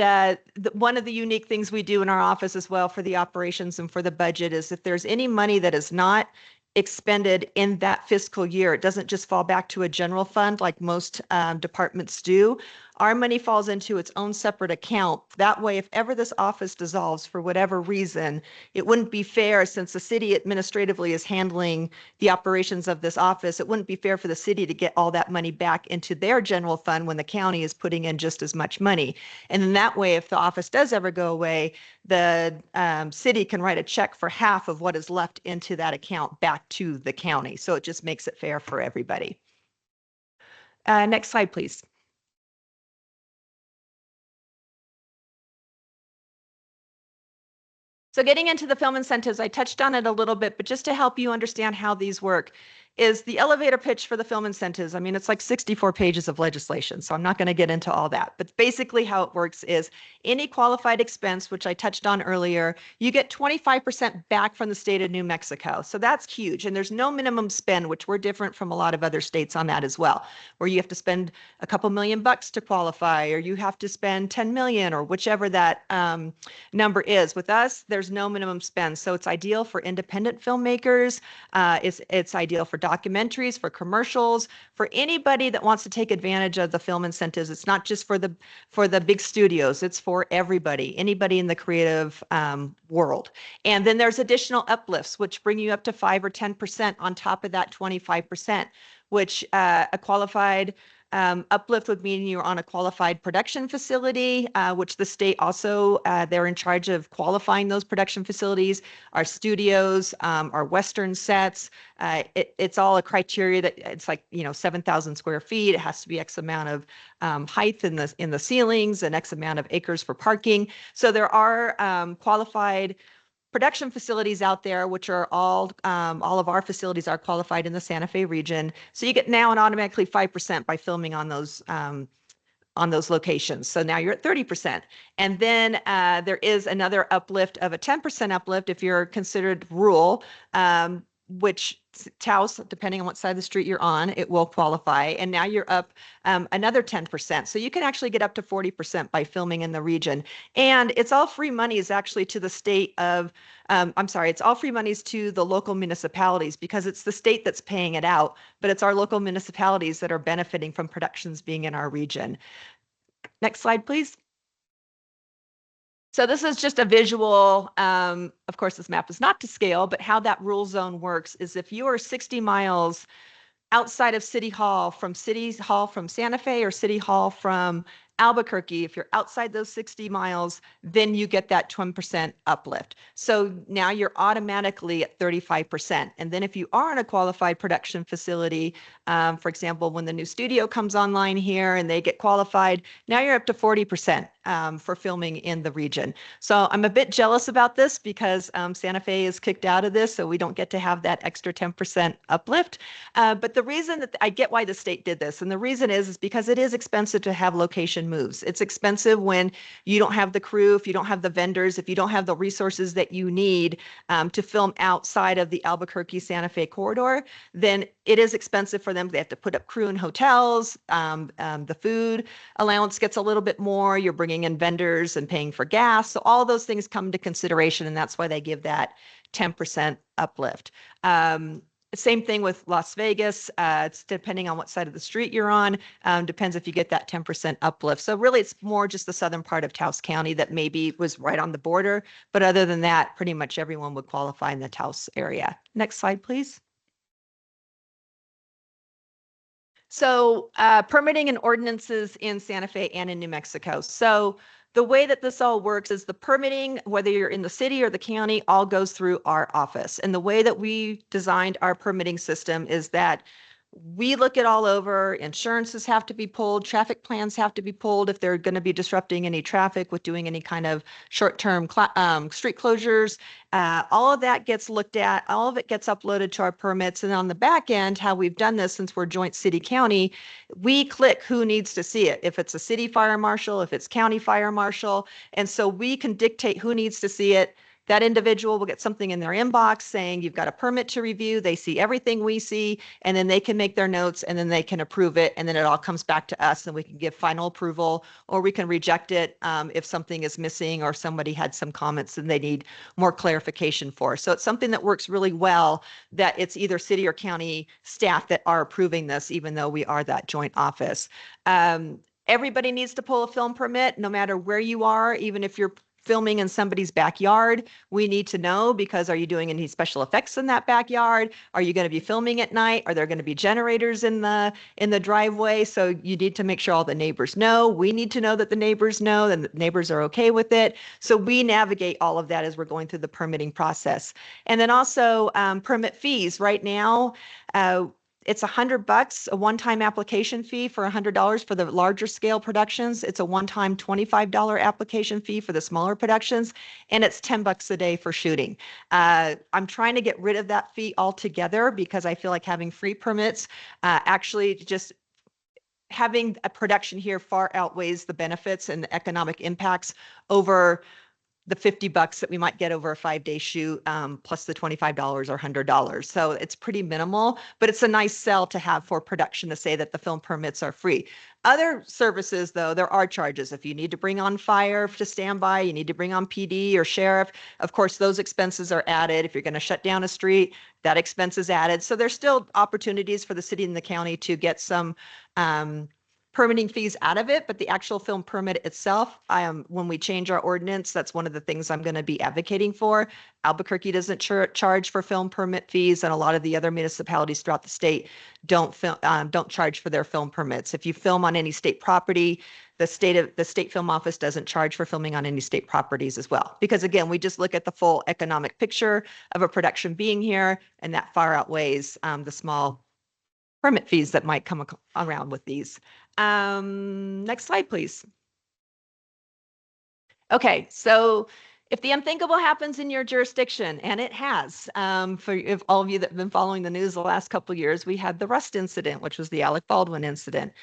one of the unique things we do in our office as well for the operations and for the budget is if there's any money that is not expended in that fiscal year, it doesn't just fall back to a general fund like most departments do. Our money falls into its own separate account. That way, if ever this office dissolves for whatever reason, it wouldn't be fair, since the city administratively is handling the operations of this office, it wouldn't be fair for the city to get all that money back into their general fund when the county is putting in just as much money. And in that way, if the office does ever go away, the city can write a check for half of what is left into that account back to the county. So it just makes it fair for everybody. Next slide, please. So getting into the film incentives, I touched on it a little bit, but just to help you understand how these work, is the elevator pitch for the film incentives. I mean, it's like 64 pages of legislation, so I'm not going to get into all that. But basically how it works is any qualified expense, which I touched on earlier, you get 25% back from the state of New Mexico. So that's huge. And there's no minimum spend, which we're different from a lot of other states on that as well, where you have to spend a couple $1,000,000 to qualify, or you have to spend 10 million, or whichever that number is. With us, there's no minimum spend. So it's ideal for independent filmmakers. It's ideal for documentaries, for commercials, for anybody that wants to take advantage of the film incentives. It's not just for the big studios. It's for everybody, anybody in the creative world. And then there's additional uplifts, which bring you up to 5 or 10% on top of that 25%, which a qualified uplift would mean you're on a qualified production facility, which the state also, they're in charge of qualifying those production facilities, our studios, our Western sets. It's all a criteria that it's like, 7,000 square feet. It has to be X amount of height in the ceilings and X amount of acres for parking. So there are qualified production facilities out there, which are all of our facilities are qualified in the Santa Fe region. So you get now an automatically 5% by filming on those locations. So now you're at 30%. And then there is another uplift of a 10% uplift if you're considered rural, which Taos, depending on what side of the street you're on, it will qualify. And now you're up another 10%. So you can actually get up to 40% by filming in the region. And it's all free monies actually to the state of, it's all free monies to the local municipalities because it's the state that's paying it out, but it's our local municipalities that are benefiting from productions being in our region. Next slide, please. So this is just a visual. Of course, this map is not to scale, but how that rule zone works is if you are 60 miles outside of City Hall from Santa Fe or City Hall from Albuquerque, if you're outside those 60 miles, then you get that 20% uplift. So now you're automatically at 35%. And then if you are in a qualified production facility, for example, when the new studio comes online here and they get qualified, now you're up to 40% for filming in the region. So I'm a bit jealous about this because Santa Fe is kicked out of this, so we don't get to have that extra 10% uplift. But the reason that I get why the state did this, and the reason is because it is expensive to have location moves. It's expensive when you don't have the crew, if you don't have the vendors, if you don't have the resources that you need to film outside of the Albuquerque Santa Fe corridor, then it is expensive for them. They have to put up crew in hotels. The food allowance gets a little bit more. You're bringing in vendors and paying for gas. So all those things come into consideration, and that's why they give that 10% uplift. Same thing with Las Vegas. It's depending on what side of the street you're on. Depends if you get that 10% uplift. So really, it's more just the southern part of Taos County that maybe was right on the border. But other than that, pretty much everyone would qualify in the Taos area. Next slide, please. So permitting and ordinances in Santa Fe and in New Mexico. So the way that this all works is the permitting, whether you're in the city or the county, all goes through our office. And the way that we designed our permitting system is that we look it all over. Insurances have to be pulled. Traffic plans have to be pulled if they're going to be disrupting any traffic with doing any kind of short-term street closures. All of that gets looked at. All of it gets uploaded to our permits. And on the back end, how we've done this since we're joint city-county, we click who needs to see it. If it's a city fire marshal, if it's county fire marshal. And so we can dictate who needs to see it. That individual will get something in their inbox saying you've got a permit to review. They see everything we see, and then they can make their notes, and then they can approve it, and then it all comes back to us, and we can give final approval, or we can reject it if something is missing or somebody had some comments and they need more clarification for. So it's something that works really well, that it's either city or county staff that are approving this, even though we are that joint office. Everybody needs to pull a film permit, no matter where you are, even if you're filming in somebody's backyard. We need to know, because are you doing any special effects in that backyard? Are you going to be filming at night? Are there going to be generators in the driveway? So you need to make sure all the neighbors know. We need to know that the neighbors know and the neighbors are okay with it. So we navigate all of that as we're going through the permitting process. And then also permit fees. Right now, It's $100, a one-time application fee for $100 for the larger scale productions. It's a one-time $25 application fee for the smaller productions, and it's $10 a day for shooting. I'm trying to get rid of that fee altogether because I feel like having free permits actually just having a production here far outweighs the benefits and the economic impacts over the $50 that we might get over a 5-day shoot, plus the $25 or $100. So it's pretty minimal, but it's a nice sell to have for production to say that the film permits are free. Other services, though, there are charges. If you need to bring on fire to stand by, you need to bring on PD or sheriff, of course, those expenses are added. If you're going to shut down a street, that expense is added. So there's still opportunities for the city and the county to get some permitting fees out of it, but the actual film permit itself, when we change our ordinance, that's one of the things I'm going to be advocating for. Albuquerque doesn't charge for film permit fees, and a lot of the other municipalities throughout the state don't charge for their film permits. If you film on any state property, the state film office doesn't charge for filming on any state properties as well. Because again, we just look at the full economic picture of a production being here, and that far outweighs the small permit fees that might come around with these. Next slide, please. Okay, so if the unthinkable happens in your jurisdiction, and it has, if all of you that have been following the news the last couple of years, we had the Rust incident, which was the Alec Baldwin incident.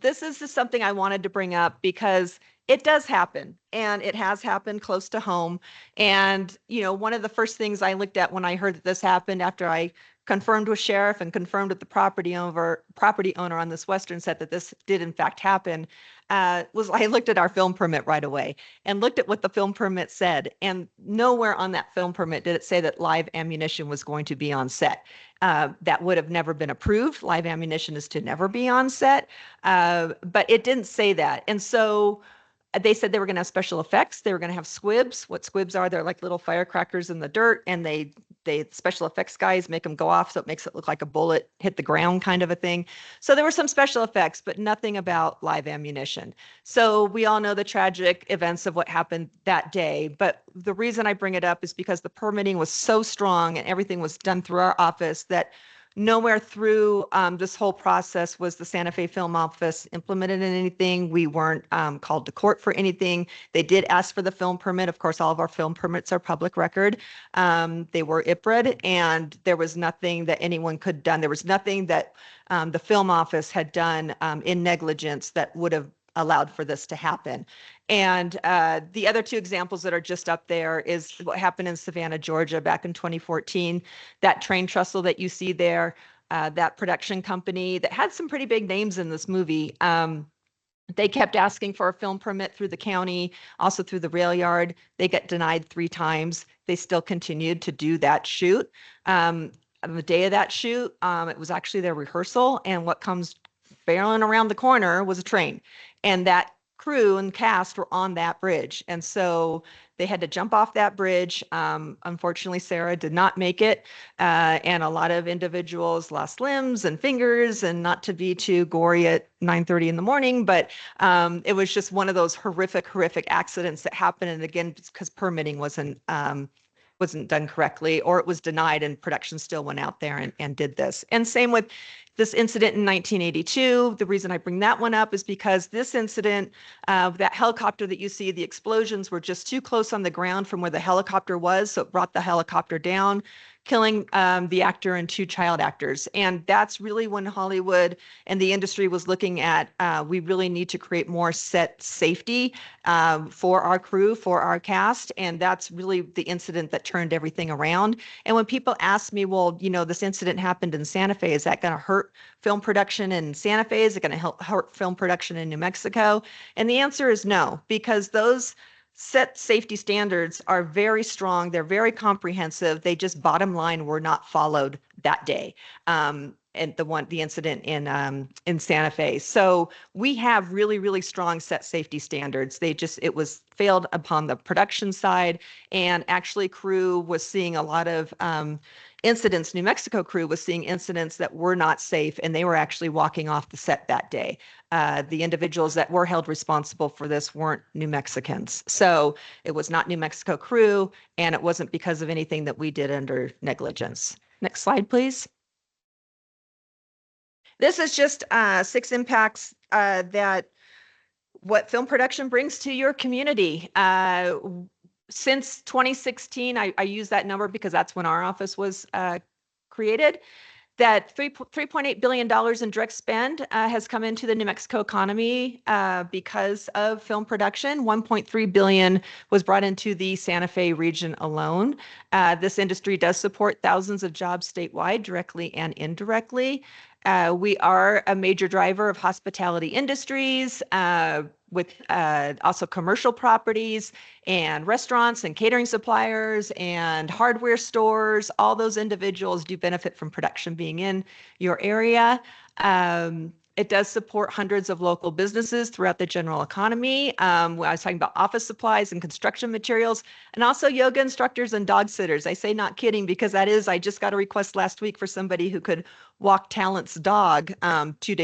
This is just something I wanted to bring up because it does happen, and it has happened close to home. And, you know, one of the first things I looked at when I heard that this happened, after I confirmed with sheriff and confirmed with the property owner on this western set that this did in fact happen, was I looked at our film permit right away and looked at what the film permit said. And nowhere on that film permit did it say that live ammunition was going to be on set. That would have never been approved. Live ammunition is to never be on set, but it didn't say that. And so they said they were going to have special effects. They were going to have squibs. What squibs are, they're like little firecrackers in the dirt, and they special effects guys make them go off, so it makes it look like a bullet hit the ground kind of a thing. So there were some special effects, but nothing about live ammunition. So we all know the tragic events of what happened that day. But the reason I bring it up is because the permitting was so strong and everything was done through our office that nowhere through this whole process was the Santa Fe Film Office implemented in anything. We weren't called to court for anything. They did ask for the film permit. Of course, all of our film permits are public record. They were IPRED, and there was nothing that anyone could have done. There was nothing that the film office had done in negligence that would have allowed for this to happen. And the other two examples that are just up there is what happened in Savannah, Georgia back in 2014. That train trestle that you see there, that production company that had some pretty big names in this movie, they kept asking for a film permit through the county, also through the rail yard. They got denied 3 times. They still continued to do that shoot. On the day of that shoot, it was actually their rehearsal, and what comes barreling around the corner was a train. And that crew and cast were on that bridge. And so they had to jump off that bridge. Unfortunately, Sarah did not make it. And a lot of individuals lost limbs and fingers, and not to be too gory at 9:30 in the morning, but it was just one of those horrific accidents that happened. And again, because permitting wasn't done correctly, or it was denied, and production still went out there and did this. And same with this incident in 1982. The reason I bring that one up is because this incident, that helicopter that you see, the explosions were just too close on the ground from where the helicopter was, so it brought the helicopter down, killing the actor and 2 child actors. And that's really when Hollywood and the industry was looking at, we really need to create more set safety for our crew, for our cast. And that's really the incident that turned everything around. And when people ask me, well, you know, this incident happened in Santa Fe, is that going to hurt film production in Santa Fe? Is it going to help hurt film production in New Mexico? And the answer is no, because those set safety standards are very strong. They're very comprehensive. They just, bottom line, were not followed that day. And the incident in Santa Fe. So we have really strong set safety standards. It was failed upon the production side, and actually crew was seeing a lot of incidents. New Mexico crew was seeing incidents that were not safe, and they were actually walking off the set that day. The individuals that were held responsible for this weren't New Mexicans. So it was not New Mexico crew, and it wasn't because of anything that we did under negligence. Next slide, please. This is just 6 impacts that what film production brings to your community. Since 2016, I use that number because that's when our office was created. That $3.8 billion in direct spend has come into the New Mexico economy because of film production. $1.3 billion was brought into the Santa Fe region alone. This industry does support thousands of jobs statewide, directly and indirectly. We are a major driver of hospitality industries with also commercial properties and restaurants and catering suppliers and hardware stores. All those individuals do benefit from production being in your area. It does support hundreds of local businesses throughout the general economy. I was talking about office supplies and construction materials, and also yoga instructors and dog sitters. I say not kidding because that is, I just got a request last week for somebody who could walk Talent's dog 2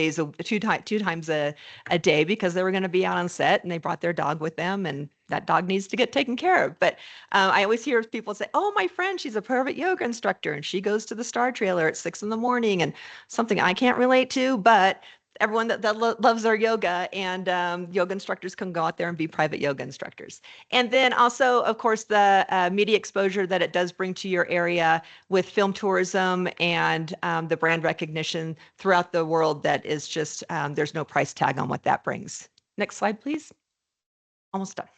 times a day because they were going to be out on set and they brought their dog with them, and that dog needs to get taken care of. But I always hear people say, oh, my friend, she's a private yoga instructor and she goes to the Star Trailer at 6 in the morning, and something I can't relate to, but everyone that loves our yoga, and yoga instructors can go out there and be private yoga instructors. And then also, of course, the media exposure that it does bring to your area with film tourism and the brand recognition throughout the world that is just, there's no price tag on what that brings. Next slide, please. Almost done.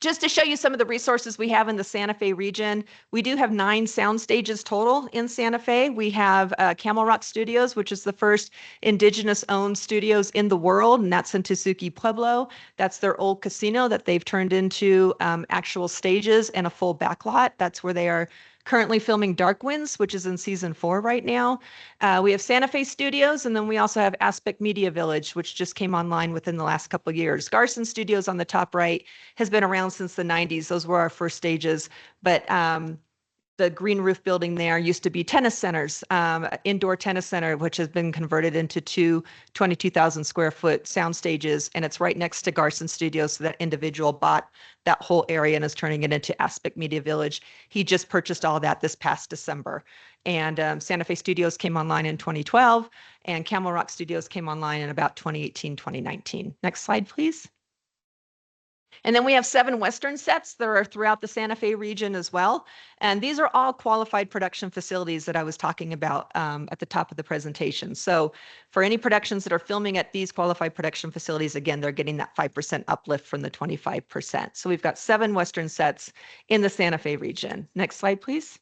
Just to show you some of the resources we have in the Santa Fe region, we do have 9 sound stages total in Santa Fe. We have Camel Rock Studios, which is the first indigenous-owned studios in the world, and that's in Tesuque Pueblo. That's their old casino that they've turned into actual stages and a full backlot. That's where they are currently filming Dark Winds, which is in season 4 right now. We have Santa Fe Studios, and then we also have Aspect Media Village, which just came online within the last couple of years. Garson Studios on the top right has been around since the 90s. Those were our first stages, but the green roof building there used to be tennis centers, indoor tennis center, which has been converted into 2 22,000 square foot sound stages. And it's right next to Garson Studios. So that individual bought that whole area and is turning it into Aspect Media Village. He just purchased all that this past December. And Santa Fe Studios came online in 2012, and Camel Rock Studios came online in about 2018, 2019. Next slide, please. And then we have 7 Western sets that are throughout the Santa Fe region as well. And these are all qualified production facilities that I was talking about at the top of the presentation. So for any productions that are filming at these qualified production facilities, again, they're getting that 5% uplift from the 25%. So we've got 7 Western sets in the Santa Fe region. Next slide, please.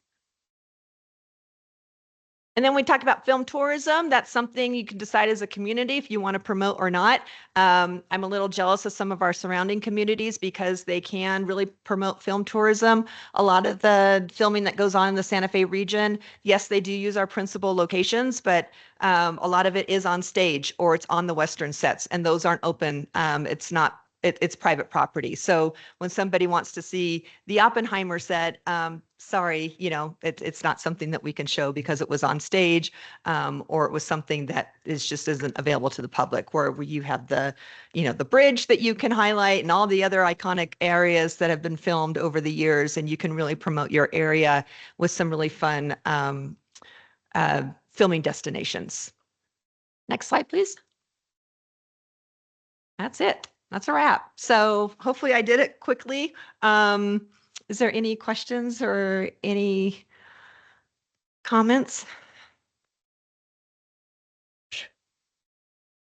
And then we talk about film tourism. That's something you can decide as a community if you want to promote or not. I'm a little jealous of some of our surrounding communities because they can really promote film tourism. A lot of the filming that goes on in the Santa Fe region, yes, they do use our principal locations, but a lot of it is on stage or it's on the Western sets, and those aren't open. It's private property. So when somebody wants to see the Oppenheimer set, sorry, it's not something that we can show because it was on stage, or it was something that just isn't available to the public, where you have the bridge that you can highlight and all the other iconic areas that have been filmed over the years, and you can really promote your area with some really fun filming destinations. Next slide, please. That's it. That's a wrap. So hopefully I did it quickly. Is there any questions or any comments?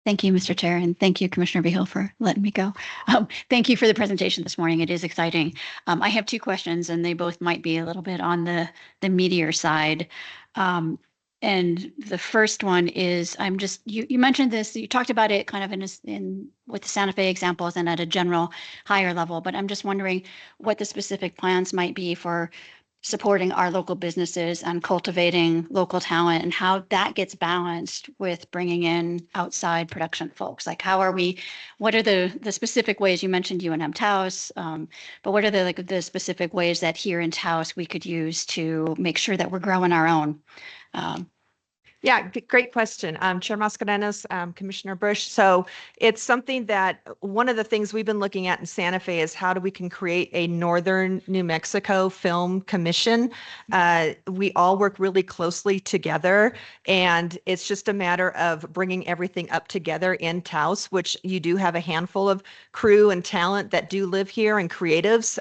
Thank you, Mr. Chair, and thank you, Commissioner Behill, for letting me go. Thank you for the presentation this morning. It is exciting. I have 2 questions, and they both might be a little bit on the meteor side. And the first one is, you mentioned this, you talked about it kind of with the Santa Fe examples and at a general higher level, but I'm just wondering what the specific plans might be for supporting our local businesses and cultivating local talent, and how that gets balanced with bringing in outside production folks. Like, what are the specific ways? You mentioned UNM Taos, but what are the specific ways that here in Taos we could use to make sure that we're growing our own? Yeah, great question. Chair Mascarenhas, Commissioner Bush. So it's something that one of the things we've been looking at in Santa Fe is how we can create a Northern New Mexico Film Commission. We all work really closely together, and it's just a matter of bringing everything up together in Taos, which you do have a handful of crew and talent that do live here and creatives.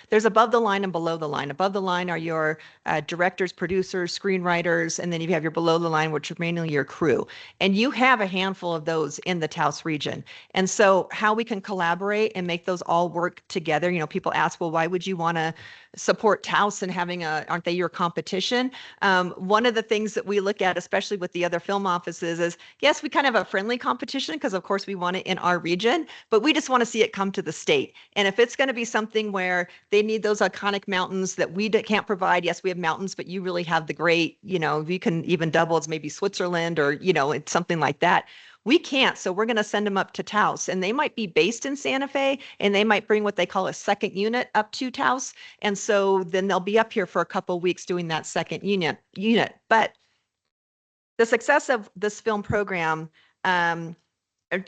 There's above the line and below the line. Above the line are your directors, producers, screenwriters, and then you have your below the line, which are mainly your crew. And you have a handful of those in the Taos region. And so how we can collaborate and make those all work together, people ask, well, why would you want to support Taos and aren't they your competition? One of the things that we look at, especially with the other film offices, is yes, we kind of have a friendly competition because of course we want it in our region, but we just want to see it come to the state. And if it's going to be something where they need those iconic mountains that we can't provide, yes, we have mountains, but you really have the great, you can even double as maybe Switzerland or, it's something like that. We can't, so we're going to send them up to Taos, and they might be based in Santa Fe, and they might bring what they call a second unit up to Taos, and so then they'll be up here for a couple of weeks doing that second unit. But the success of this film program,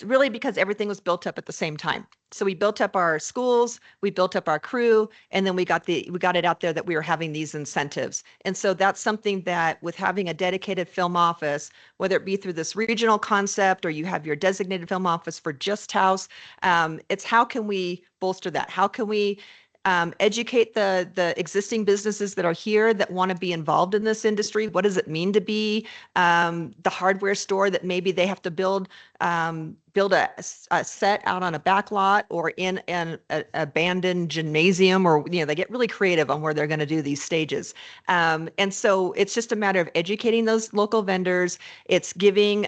really because everything was built up at the same time. So we built up our schools, we built up our crew, and then we got it out there that we were having these incentives. And so that's something that with having a dedicated film office, whether it be through this regional concept or you have your designated film office for just Taos, it's how can we bolster that? How can we educate the existing businesses that are here that want to be involved in this industry? What does it mean to be the hardware store that maybe they have to build a set out on a back lot or in an abandoned gymnasium, or they get really creative on where they're going to do these stages. And so it's just a matter of educating those local vendors. It's giving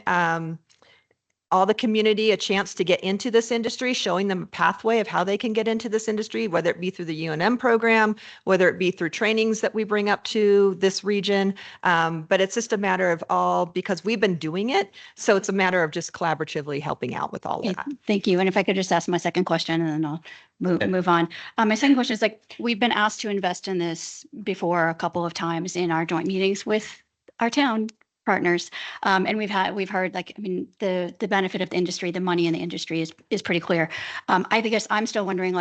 all the community a chance to get into this industry, showing them a pathway of how they can get into this industry, whether it be through the UNM program, whether it be through trainings that we bring up to this region. But it's just a matter of because we've been doing it. So it's a matter of just collaboratively helping out with all of that. Thank you. And if I could just ask my second question and then I'll move on. My second question is we've been asked to invest in this before a couple of times in our joint meetings with our town partners. And we've heard the benefit of the industry, the money in the industry is pretty clear. I guess I'm still wondering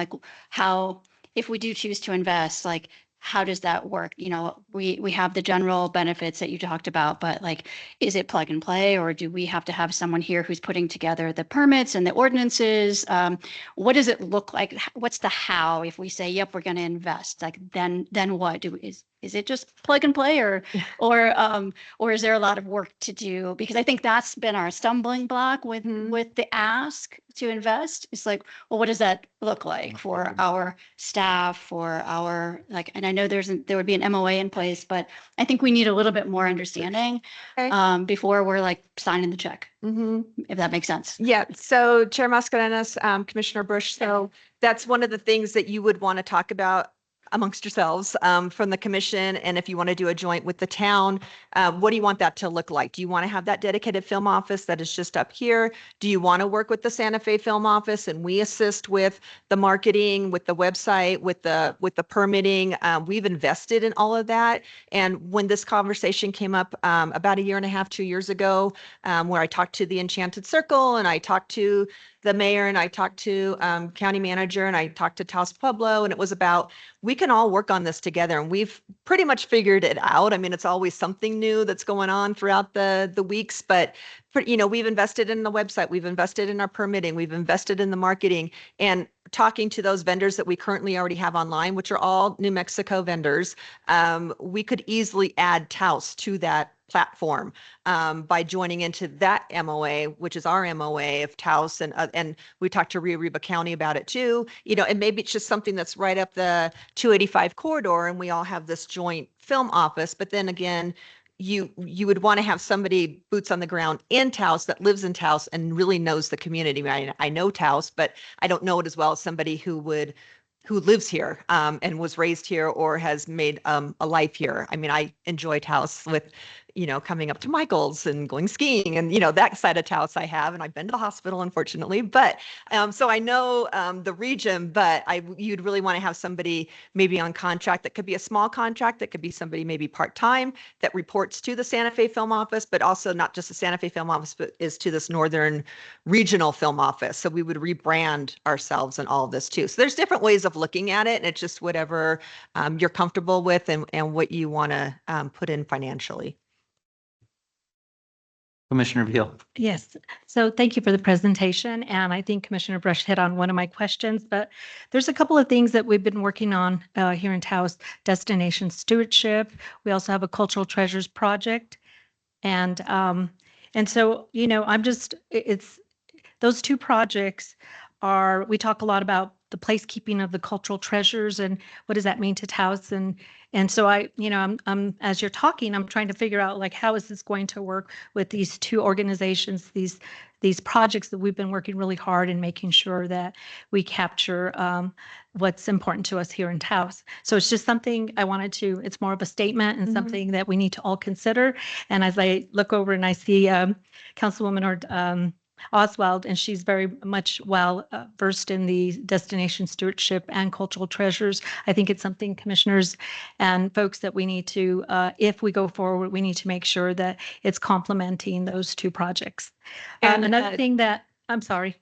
how, if we do choose to invest, how does that work? We have the general benefits that you talked about, but is it plug and play, or do we have to have someone here who's putting together the permits and the ordinances? What does it look like? What's the how if we say, yep, we're going to invest? Then what is it just plug and play, or is there a lot of work to do? Because I think that's been our stumbling block with the ask to invest. It's well, what does that look like for our staff, for our and I know there would be an MOA in place, but I think we need a little bit more understanding before we're signing the check, if that makes sense. Yeah. So Chair Mascarenhas, Commissioner Bush, so that's one of the things that you would want to talk about amongst yourselves from the commission. And if you want to do a joint with the town, what do you want that to look like? Do you want to have that dedicated film office that is just up here? Do you want to work with the Santa Fe Film Office and we assist with the marketing, with the website, with the permitting? We've invested in all of that. And when this conversation came up about 1.5 years, 2 years ago, where I talked to the Enchanted Circle and I talked to the mayor and I talked to county manager and I talked to Taos Pueblo, and it was about, we can all work on this together, and we've pretty much figured it out. I mean, it's always something new that's going on throughout the weeks, but we've invested in the website, we've invested in our permitting, we've invested in the marketing, and talking to those vendors that we currently already have online, which are all New Mexico vendors. We could easily add Taos to that platform by joining into that MOA, which is our MOA of Taos, and we talked to Rio Arriba County about it too. And maybe it's just something that's right up the 285 corridor, and we all have this joint film office. But then again, you would want to have somebody boots on the ground in Taos that lives in Taos and really knows the community. I know Taos, but I don't know it as well as somebody who lives here and was raised here or has made a life here. I mean, I enjoy Taos with, coming up to Michael's and going skiing and, that side of Taos I have, and I've been to the hospital, unfortunately, but, so I know, the region, but you'd really want to have somebody maybe on contract. That could be a small contract. That could be somebody maybe part-time that reports to the Santa Fe Film Office, but also not just the Santa Fe Film Office, but is to this Northern Regional Film Office. So we would rebrand ourselves and all of this too. So there's different ways of looking at it, and it's just whatever you're comfortable with and what you want to put in financially. Commissioner Veal. Yes. So thank you for the presentation. And I think Commissioner Brush hit on one of my questions, but there's a couple of things that we've been working on here in Taos: destination stewardship. We also have a cultural treasures project. And so, it's those two projects we talk a lot about the placekeeping of the cultural treasures and what does that mean to Taos. And so I'm as you're talking, I'm trying to figure out like, how is this going to work with these two organizations, these projects that we've been working really hard in making sure that we capture what's important to us here in Taos. So it's just something it's more of a statement and something that we need to all consider. And as I look over and I see Councilwoman Oswald, and she's very much versed in the destination stewardship and cultural treasures. I think it's something commissioners and folks that we need to, if we go forward, we need to make sure that it's complementing those two projects. And another thing that, I'm sorry,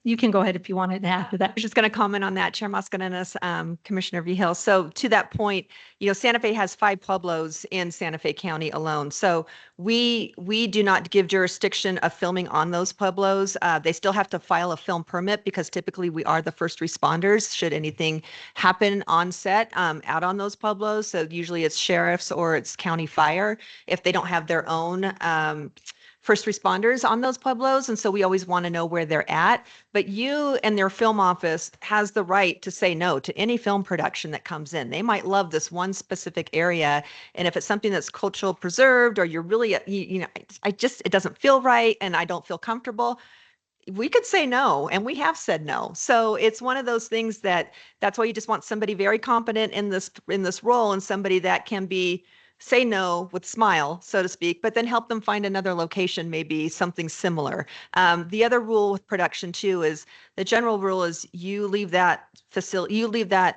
you can go ahead if you wanted to add to that. I was just going to comment on that, Chair Mascarenas, Commissioner Vigil. So to that point, Santa Fe has 5 pueblos in Santa Fe County alone. So we do not give jurisdiction of filming on those pueblos. They still have to file a film permit because typically we are the first responders should anything happen on set out on those pueblos. So usually it's sheriffs or it's county fire if they don't have their own first responders on those pueblos. And so we always want to know where they're at. But you and their film office has the right to say no to any film production that comes in. They might love this one specific area. And if it's something that's cultural preserved or you're really, it doesn't feel right and I don't feel comfortable, we could say no, and we have said no. So it's one of those things that's why you just want somebody very competent in this role and somebody that can say no with smile, so to speak, but then help them find another location, maybe something similar. The other rule with production too is the general rule is you leave that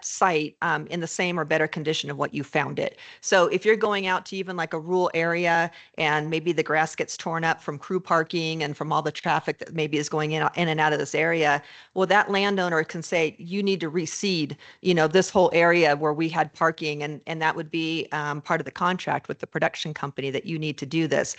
site in the same or better condition of what you found it. So if you're going out to even like a rural area and maybe the grass gets torn up from crew parking and from all the traffic that maybe is going in and out of this area, well, that landowner can say, you need to reseed, this whole area where we had parking, and that would be part of the contract with the production company that you need to do this.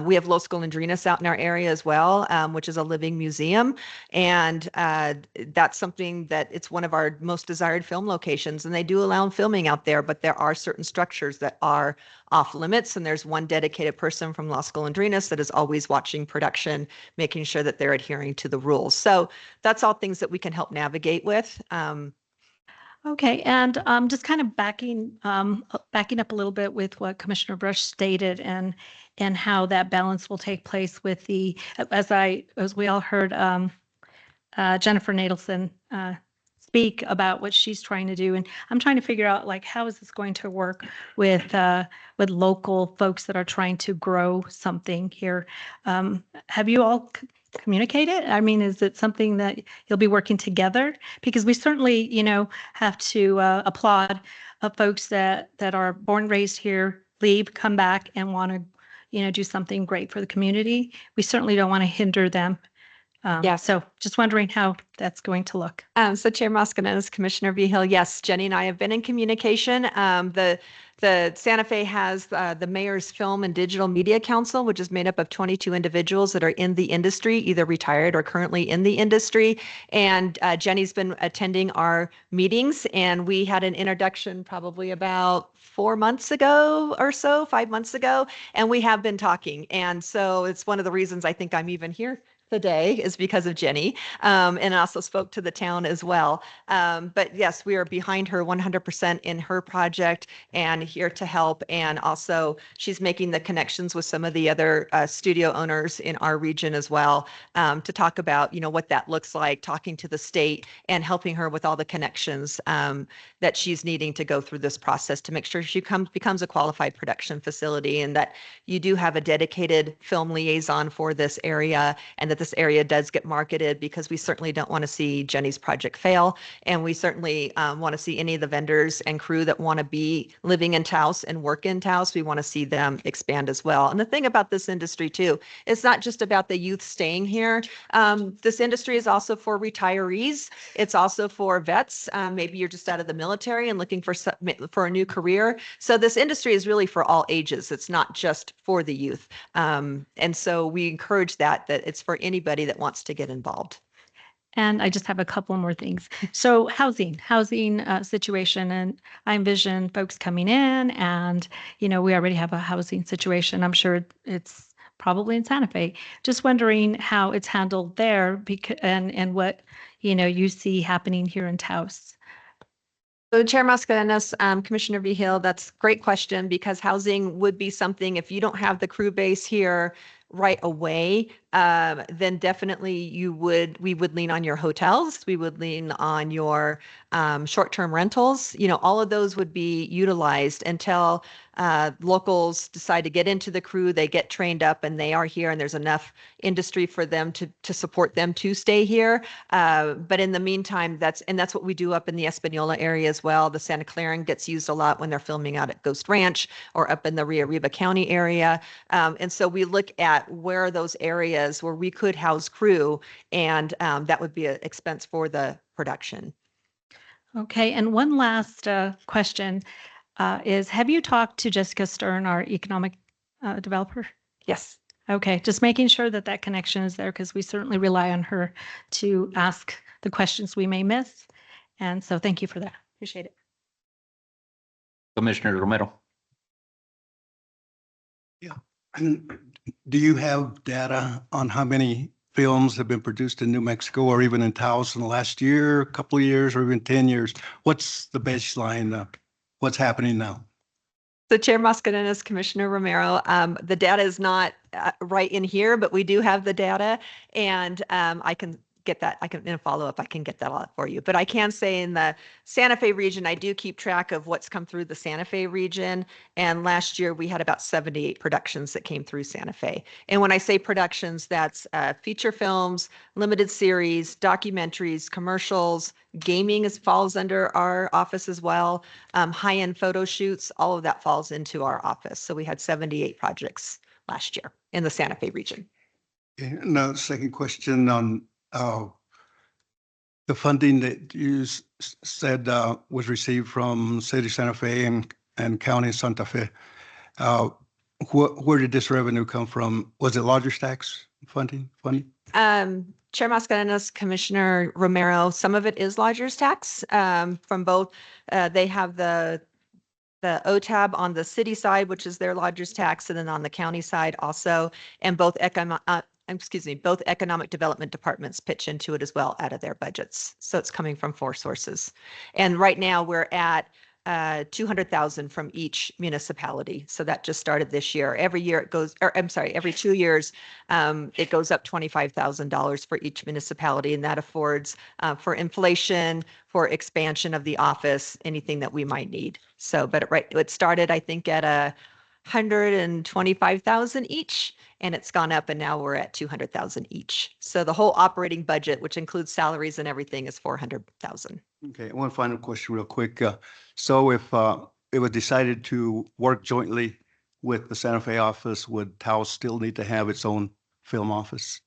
We have Los Golondrinas out in our area as well, which is a living museum. And that's something that it's one of our most desired film locations. And they do allow filming out there, but there are certain structures that are off limits. And there's one dedicated person from Los Golondrinas that is always watching production, making sure that they're adhering to the rules. So that's all things that we can help navigate with. Okay, and just kind of backing up a little bit with what Commissioner Brush stated and how that balance will take place with as we all heard Jennifer Nadelson speak about what she's trying to do, and I'm trying to figure out like, how is this going to work with local folks that are trying to grow something here? Have you all communicated? I mean, is it something that you'll be working together? Because we certainly, have to applaud folks that are born, raised here, leave, come back, and want to, do something great for the community. We certainly don't want to hinder them. So just wondering how that's going to look. So Chair Mascarenas, Commissioner Vigil, yes, Jenny and I have been in communication. The Santa Fe has the Mayor's Film and Digital Media Council, which is made up of 22 individuals that are in the industry, either retired or currently in the industry. And Jenny's been attending our meetings, and we had an introduction probably about 4 months ago or so, 5 months ago, and we have been talking. And so it's one of the reasons I think I'm even here today is because of Jenny, and also spoke to the town as well. But yes, we are behind her 100% in her project and here to help. And also she's making the connections with some of the other studio owners in our region as well, to talk about, what that looks like, talking to the state and helping her with all the connections that she's needing to go through this process to make sure she becomes a qualified production facility, and that you do have a dedicated film liaison for this area, and that this area does get marketed, because we certainly don't want to see Jenny's project fail. And we certainly want to see any of the vendors and crew that want to be living in Taos and work in Taos. We want to see them expand as well. And the thing about this industry too, it's not just about the youth staying here. This industry is also for retirees. It's also for vets. Maybe you're just out of the military and looking for a new career. So this industry is really for all ages. It's not just for the youth. And so we encourage that it's for anybody that wants to get involved. And I just have a couple more things. So housing situation, and I envision folks coming in, and we already have a housing situation. I'm sure it's probably in Santa Fe. Just wondering how it's handled there, and what you see happening here in Taos. So Chair Mascarenas, Commissioner Vihil, that's a great question, because housing would be something, if you don't have the crew base here right away, then definitely we would lean on your hotels. We would lean on your short-term rentals. All of those would be utilized until locals decide to get into the crew, they get trained up, and they are here, and there's enough industry for them to support them to stay here. But in the meantime, that's what we do up in the Espanola area as well. The Santa Clara gets used a lot when they're filming out at Ghost Ranch or up in the Rio Arriba County area. And so we look at where are those areas where we could house crew, and that would be an expense for the production. Okay, and one last question is, have you talked to Jessica Stern, our economic developer? Yes. Okay, just making sure that connection is there, because we certainly rely on her to ask the questions we may miss. And so thank you for that. Appreciate it. Commissioner Romero. Yeah. Do you have data on how many films have been produced in New Mexico or even in Taos in the last year, couple of years, or even 10 years? What's the baseline? What's happening now? So Chair Mascarenas, Commissioner Romero, the data is not right in here, but we do have the data, and I can get that. In a follow-up, I can get that out for you. But I can say in the Santa Fe region, I do keep track of what's come through the Santa Fe region. And last year we had about 78 productions that came through Santa Fe. And when I say productions, that's feature films, limited series, documentaries, commercials, gaming falls under our office as well. High-end photo shoots, all of that falls into our office. So we had 78 projects last year in the Santa Fe region. Now, second question on the funding that you said was received from City Santa Fe and County Santa Fe. Where did this revenue come from? Was it lodgers tax funding? Chair Mascarenas, Commissioner Romero, some of it is lodgers tax from both. They have the OTAB on the city side, which is their lodgers tax, and then on the county side also, and both economic development departments pitch into it as well out of their budgets. So it's coming from 4 sources. And right now we're at 200,000 from each municipality. So that just started this year. Every year it goes, or I'm sorry, every 2 years, it goes up $25,000 for each municipality. And that affords for inflation, for expansion of the office, anything that we might need. So, but it started, I think, at 125,000 each, and it's gone up, and now we're at 200,000 each. So the whole operating budget, which includes salaries and everything, is 400,000. Okay, one final question real quick. So if it was decided to work jointly with the Santa Fe office, would Taos still need to have its own film office?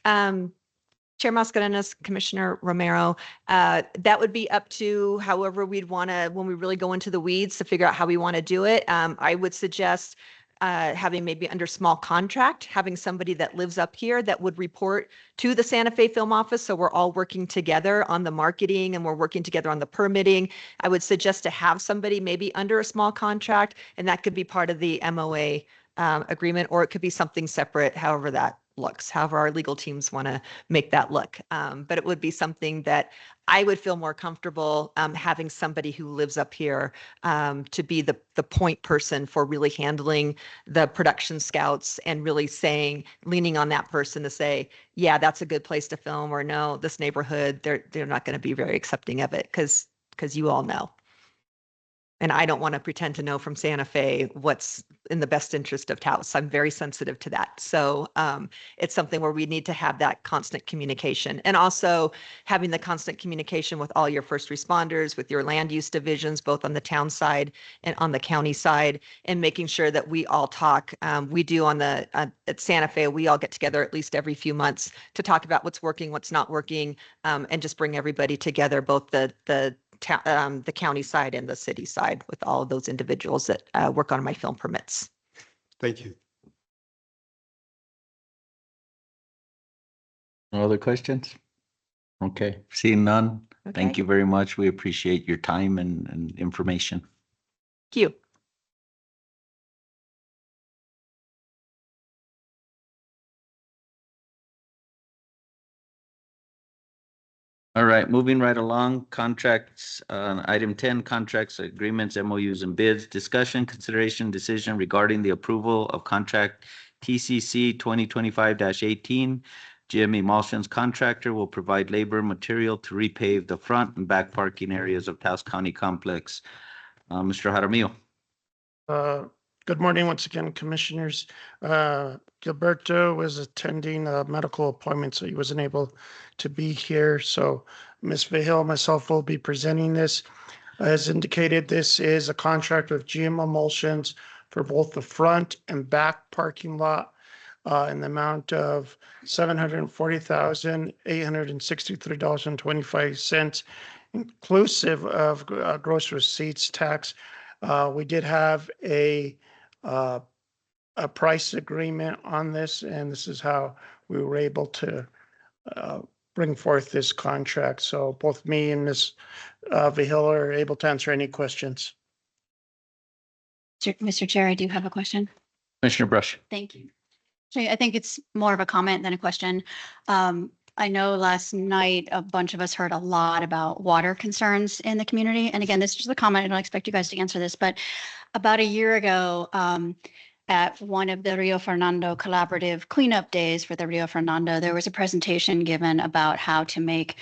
Chair Mascarenas, Commissioner Romero, that would be up to however we'd want to, when we really go into the weeds to figure out how we want to do it. I would suggest having maybe under small contract, having somebody that lives up here that would report to the Santa Fe Film Office. So we're all working together on the marketing, and we're working together on the permitting. I would suggest to have somebody maybe under a small contract, and that could be part of the MOA agreement, or it could be something separate, however that looks, however our legal teams want to make that look. But it would be something that I would feel more comfortable having somebody who lives up here to be the point person for really handling the production scouts and really saying, leaning on that person to say, yeah, that's a good place to film, or no, this neighborhood, they're not going to be very accepting of it because you all know. And I don't want to pretend to know from Santa Fe what's in the best interest of Taos. I'm very sensitive to that. So it's something where we need to have that constant communication, and also having the constant communication with all your first responders, with your land use divisions, both on the town side and on the county side, and making sure that we all talk. We do at Santa Fe, we all get together at least every few months to talk about what's working, what's not working, and just bring everybody together, both the county side and the city side, with all of those individuals that work on my film permits. Thank you. No other questions? Okay, seeing none. Thank Okay. you very much. We appreciate your time and information. Thank you. All right, moving right along, contracts, item 10, contracts, agreements, MOUs, and bids. Discussion, consideration, decision regarding the approval of contract TCC 2025-18. Jim Emulsions Contractor will provide labor material to repave the front and back parking areas of Taos County Complex. Mr. Jaramillo. Good morning once again, Commissioners. Gilberto was attending a medical appointment, so he wasn't able to be here. So Ms. Vihil, myself will be presenting this. As indicated, this is a contract with GM Emulsions for both the front and back parking lot in the amount of $740,863.25, inclusive of gross receipts tax. We did have a price agreement on this, and this is how we were able to bring forth this contract. So both me and Ms. Vihil are able to answer any questions. Mr. Chair, I do have a question. Commissioner Brush. Thank you. So I think it's more of a comment than a question. I know last night a bunch of us heard a lot about water concerns in the community. And again, this is just a comment. I don't expect you guys to answer this, but about a year ago, at one of the Rio Fernando collaborative cleanup days for the Rio Fernando, there was a presentation given about how to make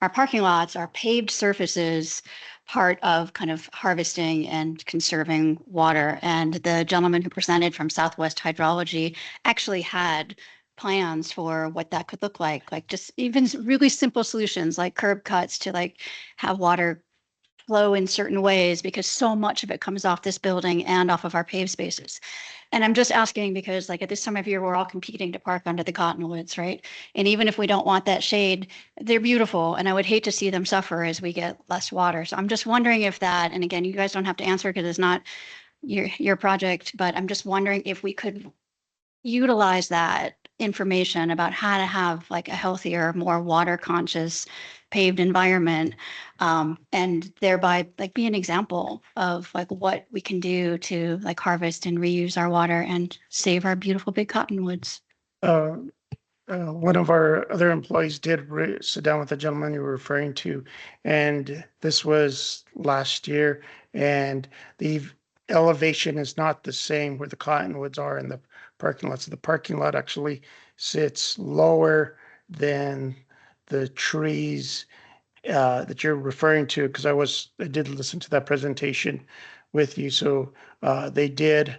our parking lots, our paved surfaces, part of kind of harvesting and conserving water. And the gentleman who presented from Southwest Hydrology actually had plans for what that could look like just even really simple solutions like curb cuts to like have water flow in certain ways, because so much of it comes off this building and off of our paved spaces. And I'm just asking because like at this time of year, we're all competing to park under the cottonwoods, right? And even if we don't want that shade, they're beautiful. And I would hate to see them suffer as we get less water. So I'm just wondering if that, and again, you guys don't have to answer because it's not your project, but I'm just wondering if we could utilize that information about how to have like a healthier, more water conscious paved environment, and thereby like be an example of like what we can do to like harvest and reuse our water and save our beautiful big cottonwoods. One of our other employees did sit down with the gentleman you were referring to, and this was last year, and the elevation is not the same where the cottonwoods are in the parking lot. So the parking lot actually sits lower than the trees that you're referring to, because I did listen to that presentation with you. So they did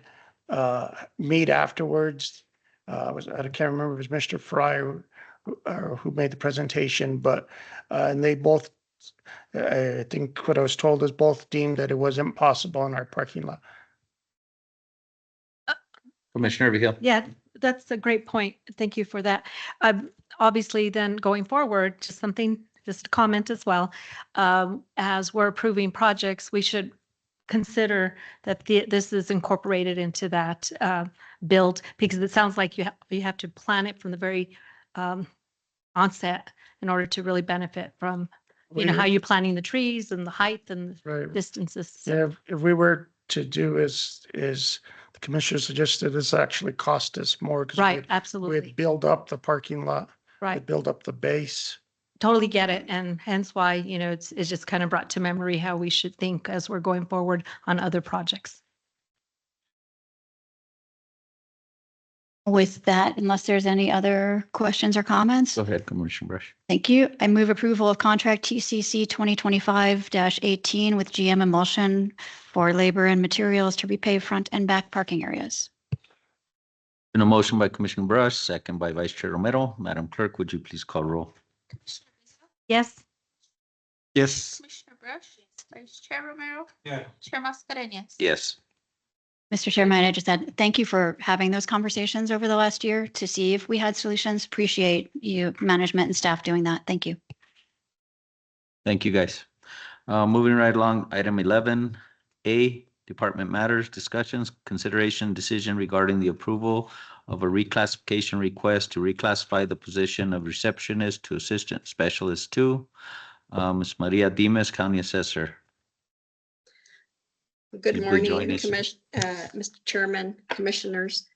meet afterwards. I can't remember if it was Mr. Fry who made the presentation, but and they both, I think what I was told is both deemed that it wasn't possible in our parking lot. Commissioner Vihil. Yeah, that's a great point. Thank you for that. Obviously, then going forward, just a comment as well. As we're approving projects, we should consider that this is incorporated into that build, because it sounds like you have to plan it from the very onset in order to really benefit from, how you're planting the trees and the height and the Right. distances. Yeah, if we were to do is the Commissioner suggested it's actually cost us more. 'Cause Right, we absolutely. had built up the parking lot. Right. We built up the base. Totally get it. And hence why, it's just kind of brought to memory how we should think as we're going forward on other projects. With that, unless there's any other questions or comments, Go ahead, Commissioner Brush. thank you. I move approval of contract TCC 2025-18 with GM Emulsion for labor and materials to repave front and back parking areas. Been a motion by Commissioner Brush, second by Vice Chair Romero. Madam Clerk, would you please call roll? Yes. Yes. Commissioner Brush, Vice Chair Romero, Yeah. Chair Mascarenhas. Yes. Mr. Chairman, I just said, thank you for having those conversations over the last year to see if we had solutions. Appreciate you, management and staff doing that. Thank you. Thank you, guys. Moving right along, item 11A, Department Matters, discussions, consideration, decision regarding the approval of a reclassification request to reclassify the position of receptionist to assistant specialist 2. Ms. Maria Dimas, County Assessor. Good You could join morning, us. Mr. Chairman, Commissioners.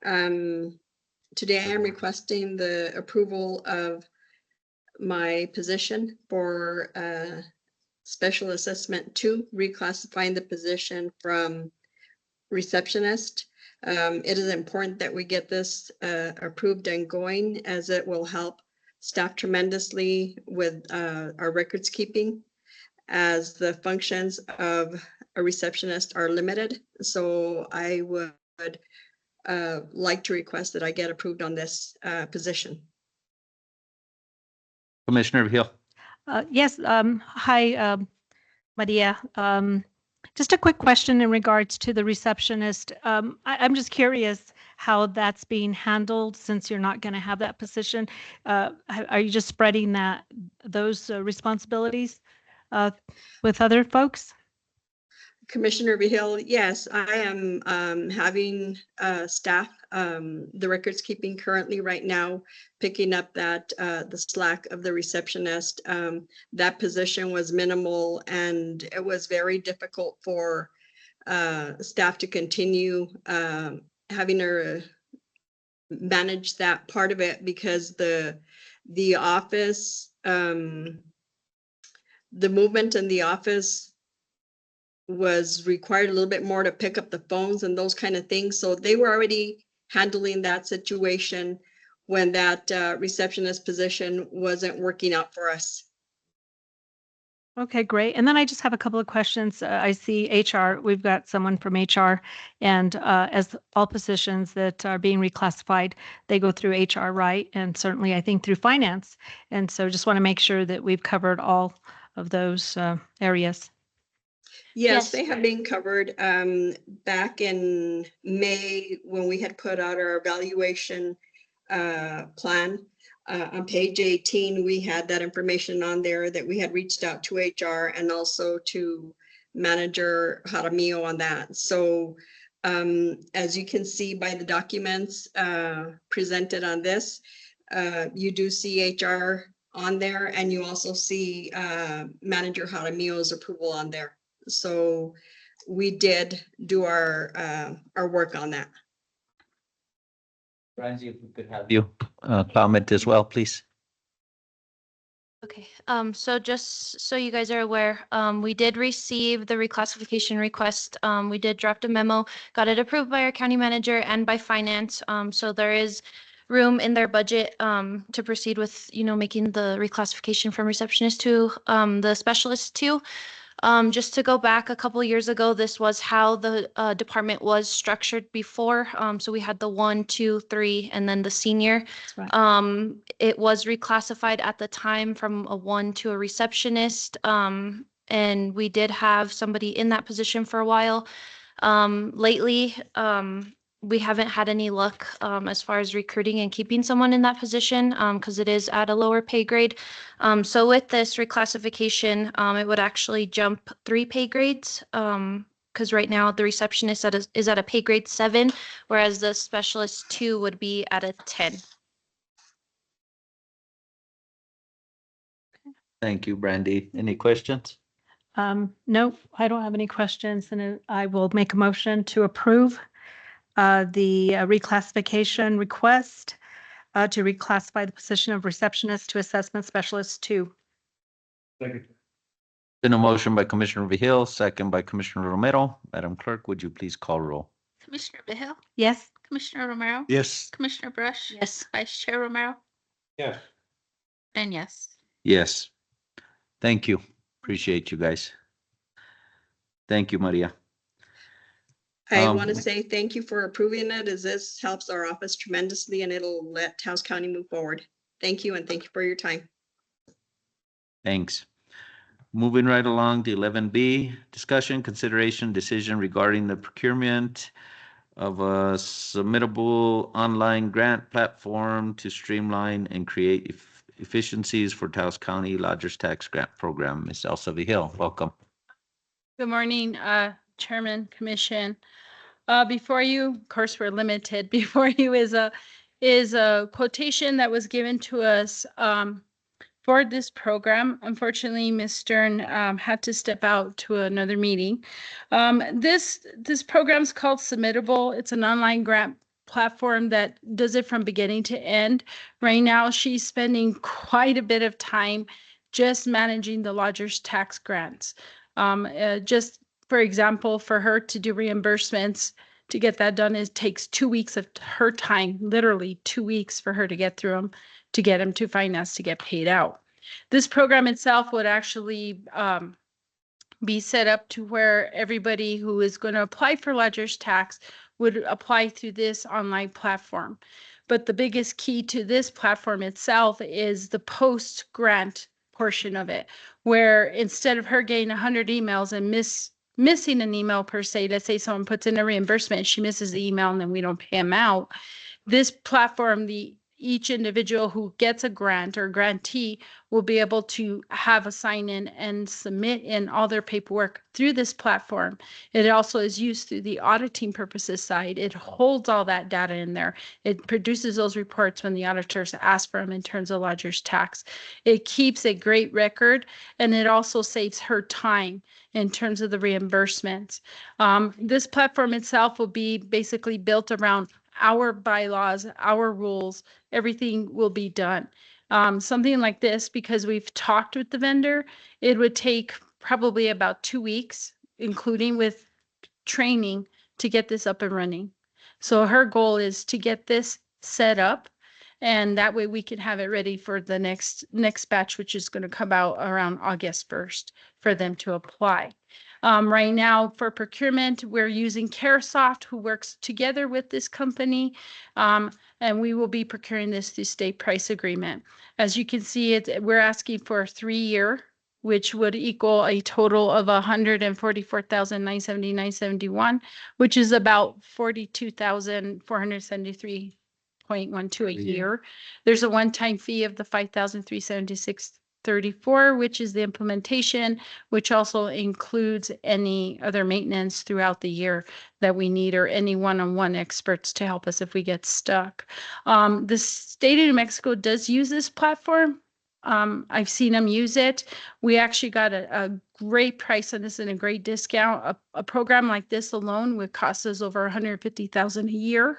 Today I am requesting the approval of my position for Special Assessment 2, reclassifying the position from receptionist. It is important that we get this approved and going, as it will help staff tremendously with our records keeping, as the functions of a receptionist are limited. So I would like to request that I get approved on this position. Commissioner Hill. Yes. Hi, Maria. Just a quick question in regards to the receptionist. I'm just curious how that's being handled since you're not going to have that position. Are you just spreading those responsibilities with other folks? Commissioner Behill, yes, I am having staff, the records keeping currently right now, picking up that the slack of the receptionist. That position was minimal, and it was very difficult for staff to continue having her manage that part of it, because the office, the movement in the office was required a little bit more to pick up the phones and those kind of things. So they were already handling that situation when that receptionist position wasn't working out for us. Okay, great. And then I just have a couple of questions. I see HR, we've got someone from HR, and as all positions that are being reclassified, they go through HR, right? And certainly I think through finance. And so just want to make sure that we've covered all of those areas. Yes, they have been covered back in May when we had put out our evaluation plan. On page 18, we had that information on there that we had reached out to HR and also to Manager Jaramillo on that. So as you can see by the documents presented on this, you do see HR on there, and you also see Manager Jaramillo's approval on there. So we did do our work on that. Ramsey, if we could have you comment as well, please. Okay, so just so you guys are aware, we did receive the reclassification request. We did draft a memo, got it approved by our county manager and by finance. So there is room in their budget to proceed with, making the reclassification from receptionist to the specialist 2. Just to go back a couple of years ago, this was how the department was structured before. So we had the 1, 2, 3, and then the senior. Right. It was reclassified at the time from a 1 to a receptionist. And we did have somebody in that position for a while. Lately, we haven't had any luck as far as recruiting and keeping someone in that position because it is at a lower pay grade. So with this reclassification, it would actually jump 3 pay grades because right now the receptionist is at a pay grade 7, whereas the specialist 2 would be at a 10. Thank you, Brandy. Any questions? No, I don't have any questions, and I will make a motion to approve the reclassification request to reclassify the position of receptionist to assessment specialist 2. Been a motion by Commissioner Vehil, second by Commissioner Romero. Madam Clerk, would you please call roll? Commissioner Vehil, Yes. Commissioner Romero, Yes. Commissioner Brush, Yes. Vice Chair Romero, Yes. and yes. Yes. Thank you. Appreciate you guys. Thank you, Maria. I Um, want to say thank you for approving it, as this helps our office tremendously and it'll let Taos County move forward. Thank you, and thank you for your time. Thanks. Moving right along to 11B, discussion, consideration, decision regarding the procurement of a submittable online grant platform to streamline and create efficiencies for Taos County Lodgers Tax Grant Program. Ms. Elsa Vihil, welcome. Good morning, Chairman, Commission. Before you, of course, we're limited. Before you is a quotation that was given to us for this program. Unfortunately, Ms. Stern had to step out to another meeting. This program is called Submittable. It's an online grant platform that does it from beginning to end. Right now, she's spending quite a bit of time just managing the lodgers tax grants. Just for example, for her to do reimbursements, to get that done, it takes 2 weeks of her time, literally 2 weeks for her to get through them, to get them to finance to get paid out. This program itself would actually be set up to where everybody who is going to apply for lodgers tax would apply through this online platform. But the biggest key to this platform itself is the post grant portion of it, where instead of her getting 100 emails and missing an email per se, let's say someone puts in a reimbursement, she misses the email and then we don't pay them out. This platform, each individual who gets a grant or grantee will be able to have a sign in and submit in all their paperwork through this platform. It also is used through the auditing purposes side. It holds all that data in there. It produces those reports when the auditors ask for them in terms of lodgers tax. It keeps a great record, and it also saves her time in terms of the reimbursements. This platform itself will be basically built around our bylaws, our rules, everything will be done. Something like this, because we've talked with the vendor, it would take probably about 2 weeks, including with training, to get this up and running. So her goal is to get this set up, and that way we can have it ready for the next batch, which is going to come out around August 1st for them to apply. Right now for procurement, we're using Caresoft, who works together with this company, and we will be procuring this through state price agreement. As you can see, we're asking for a 3-year, which would equal a total of $144,979.71, which is about $42,473.12 a year. There's a one-time fee of the $5,376.34, which is the implementation, which also includes any other maintenance throughout the year that we need, or any one-on-one experts to help us if we get stuck. The state of New Mexico does use this platform. I've seen them use it. We actually got a great price on this and a great discount. A program like this alone would cost us over $150,000 a year,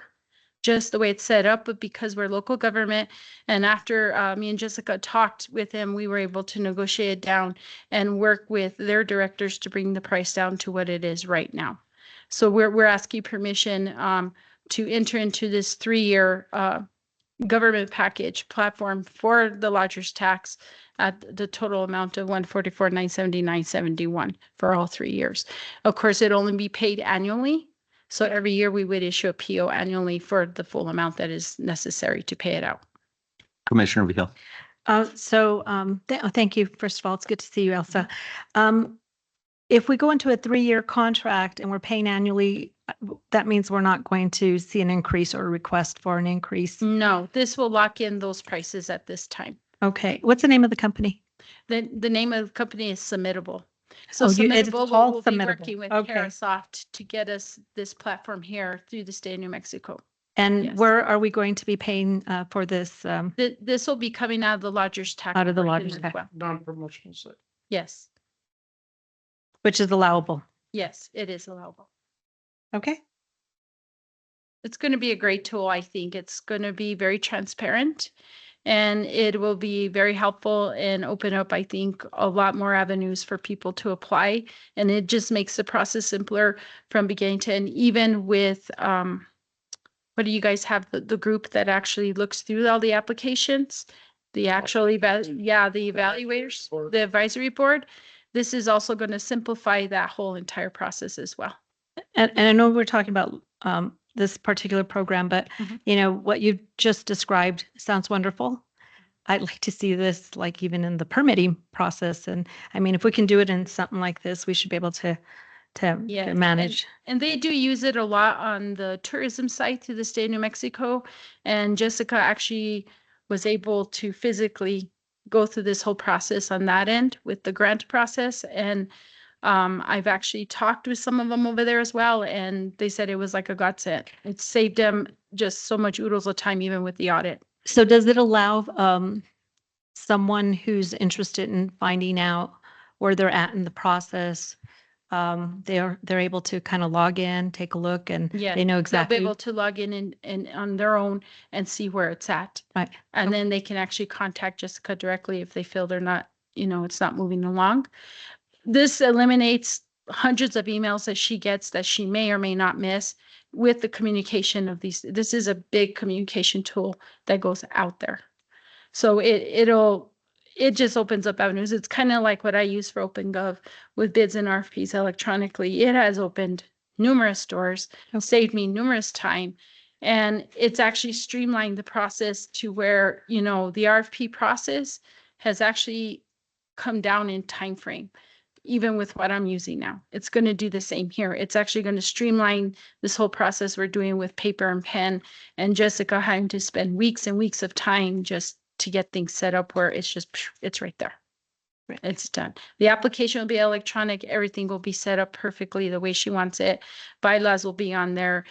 just the way it's set up. But because we're local government, and after me and Jessica talked with him, we were able to negotiate it down and work with their directors to bring the price down to what it is right now. So we're asking permission to enter into this 3-year government package platform for the lodgers tax at the total amount of $144,979.71 for all 3 years. Of course, it'd only be paid annually. So every year we would issue a PO annually for the full amount that is necessary to pay it out. Commissioner Vehil. Thank you. First of all, it's good to see you, Elsa. If we go into a 3-year contract and we're paying annually, that means we're not going to see an increase or a request for an increase. No, this will lock in those prices at this time. Okay. What's the name of the company? The name of the company is Submittable. So It's Submittable called will be Submittable. working with Okay. Caresoft to get us this platform here through the state of New Mexico. And Yes. where are we going to be paying for this? This will be coming out of the lodgers tax. Out of the portion lodgers as tax. well. Non-promotional site. Yes, Which is allowable. yes, it is allowable. Okay. it's going to be a great tool. I think it's going to be very transparent, and it will be very helpful and open up, I think, a lot more avenues for people to apply. And it just makes the process simpler from beginning to end, even with, what do you guys have, the group that actually looks through all the applications? The actual the evaluators, the advisory board. This is also going to simplify that whole entire process as well. And I know we're talking about this particular program, but Mhm. you know, what you just described sounds wonderful. I'd like to see this like even in the permitting process. And I mean, if we can do it in something like this, we should be able to Yes, manage. And they do use it a lot on the tourism side through the state of New Mexico. And Jessica actually was able to physically go through this whole process on that end with the grant process. And I've actually talked with some of them over there as well, and they said it was like a godsend. It saved them just so much oodles of time, even with the audit. So does it allow someone who's interested in finding out where they're at in the process? They're able to kind of log in, take a look, and Yeah, they know they'll exactly. be able to log in and on their own and see where it's at. Right. And then they can actually contact Jessica directly if they feel they're not, it's not moving along. This eliminates hundreds of emails that she gets that she may or may not miss with the communication of these. This is a big communication tool that goes out there. So it just opens up avenues. It's kind of like what I use for OpenGov with bids and RFPs electronically. It has opened numerous doors, saved me numerous time. And it's actually streamlined the process to where, the RFP process has actually come down in time frame, even with what I'm using now. It's going to do the same here. It's actually going to streamline this whole process we're doing with paper and pen, and Jessica having to spend weeks and weeks of time just to get things set up where it's right there. It's done. The application will be electronic. Everything will be set up perfectly the way she wants it. Bylaws will be on there.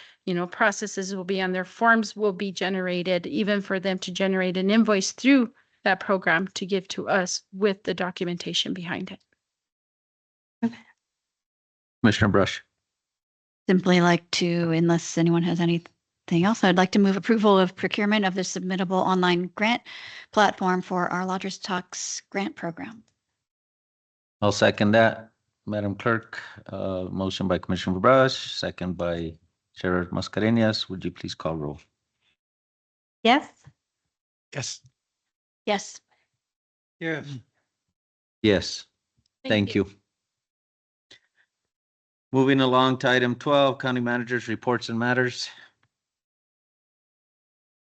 Processes will be on there. Forms will be generated, even for them to generate an invoice through that program to give to us with the documentation behind it. Commissioner Brush. Simply like to, unless anyone has anything else, I'd like to move approval of procurement of the submittable online grant platform for our Lodgers Talks grant program. I'll second that. Madam Clerk, motion by Commissioner Brush, second by Chair Mascareñas. Would you please call roll? Yes. Yes. Yes. Yes. Yes. Thank you. Moving along to item 12, County Managers Reports and Matters.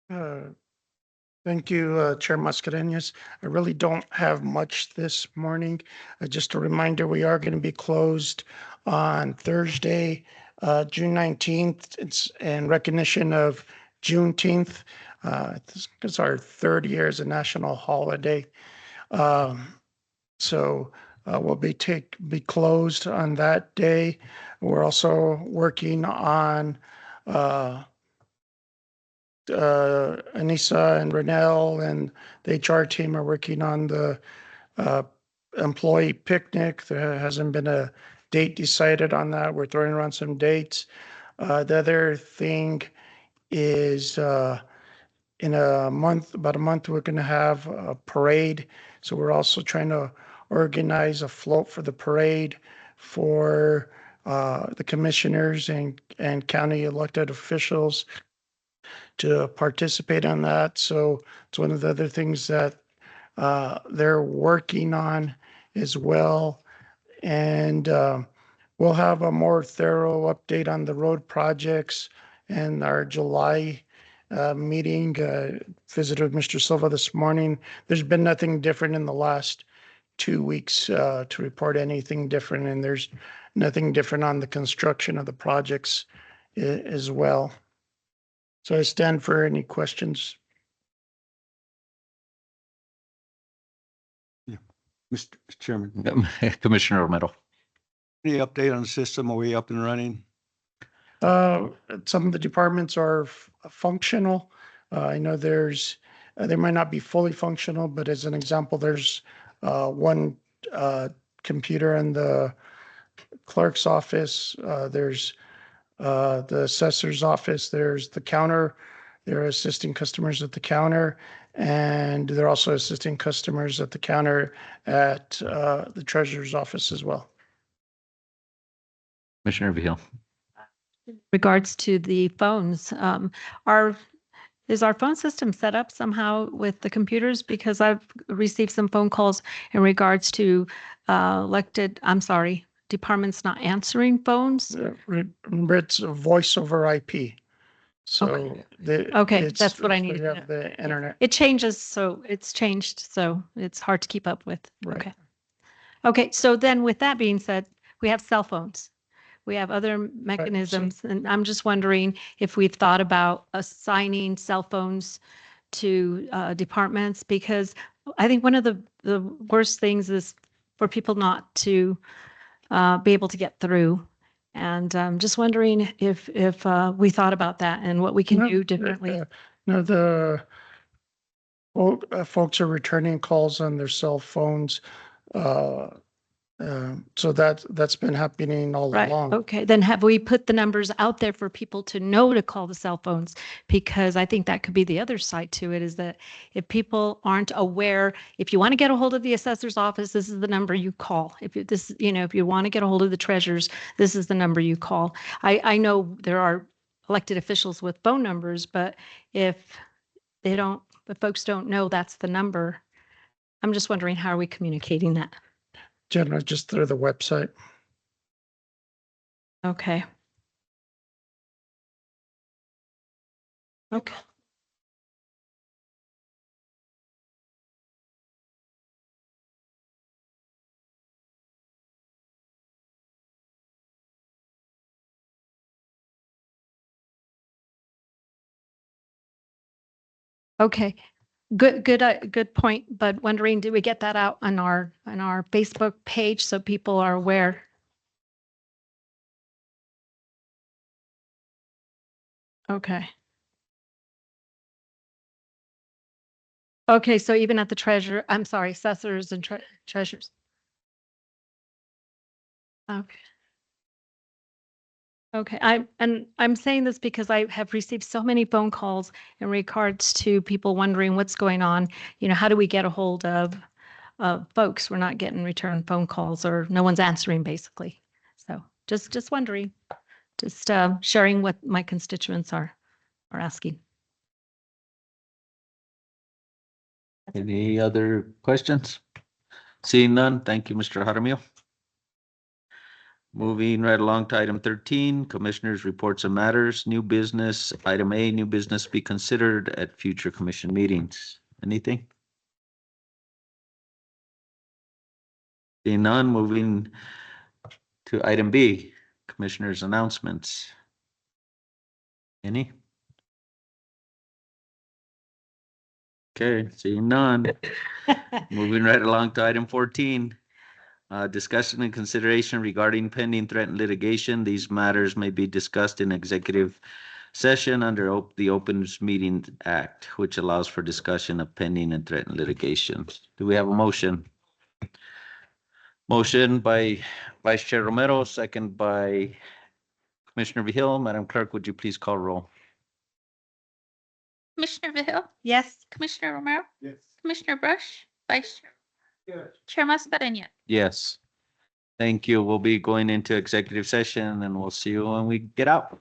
Thank you, Chair Mascareñas. I really don't have much this morning. Just a reminder, we are going to be closed on Thursday, June 19th. It's in recognition of Juneteenth. It's our third year as a national holiday. So we'll be closed on that day. We're also working on Anissa and Renell and the HR team are working on the employee picnic. There hasn't been a date decided on that. We're throwing around some dates. The other thing is in about a month, we're going to have a parade. So we're also trying to organize a float for the parade for the commissioners and county elected officials to participate on that. So it's one of the other things that they're working on as well. And we'll have a more thorough update on the road projects and our July meeting. Visited Mr. Silva this morning. There's been nothing different in the last 2 weeks to report anything different, and there's nothing different on the construction of the projects as well. So I stand for any questions. Mr. Chairman, Commissioner Romero. any update on the system? Are we up and running? Some of the departments are functional. I know they might not be fully functional, but as an example, there's one computer in the clerk's office. There's the assessor's office. There's the counter. They're assisting customers at the counter, and they're also assisting customers at the counter at the treasurer's office as well. Commissioner Vehil. Regards to the phones, is our phone system set up somehow with the computers? Because I've received some phone calls in regards to departments not answering phones. Remember, it's a voice over IP. So Okay, that's what I so needed you to have the internet. It changes, so it's changed, so it's hard to keep up with. Right. Okay. Okay, so then with that being said, we have cell phones. We have other mechanisms, and I'm just wondering if we've thought about assigning cell phones to departments, because I think one of the worst things is for people not to be able to get through. And just wondering if we thought about that and what we can do differently. No, the folks are returning calls on their cell phones. So that's been happening all Right. along. Okay. Then have we put the numbers out there for people to know to call the cell phones? Because I think that could be the other side to it, is that if people aren't aware, if you want to get a hold of the assessor's office, this is the number you call. If you want to get a hold of the treasurers, this is the number you call. I know there are elected officials with phone numbers, but if folks don't know that's the number, I'm just wondering, how are we communicating that? Generally, just through the website. Okay. Okay. Okay. Good point. But wondering, did we get that out on our Facebook page so people are aware? Okay. Okay, so even at the assessors and treasurers. Okay. Okay, I'm saying this because I have received so many phone calls in regards to people wondering what's going on. How do we get a hold of folks? We're not getting return phone calls, or no one's answering, basically. So just wondering, just sharing what my constituents are asking. Any other questions? Seeing none, thank you, Mr. Jaramillo. Moving right along to item 13, Commissioners' Reports and Matters, New Business. Item A, new business be considered at future commission meetings. Anything? Seeing none, moving to item B, Commissioners' Announcements. Any? Okay, seeing none. Moving right along to item 14. Discussion and consideration regarding pending threat and litigation. These matters may be discussed in executive session under the Open Meetings Act, which allows for discussion of pending and threatened litigation. Do we have a motion? Motion by Vice Chair Romero, second by Commissioner Vehil. Madam Clerk, would you please call roll? Commissioner Vehil, Yes. Commissioner Romero, Yes. Commissioner Brush, Vice Chair, Yes. Chair Mascareñas. Yes. Thank you. We'll be going into executive session and we'll see you when we get out.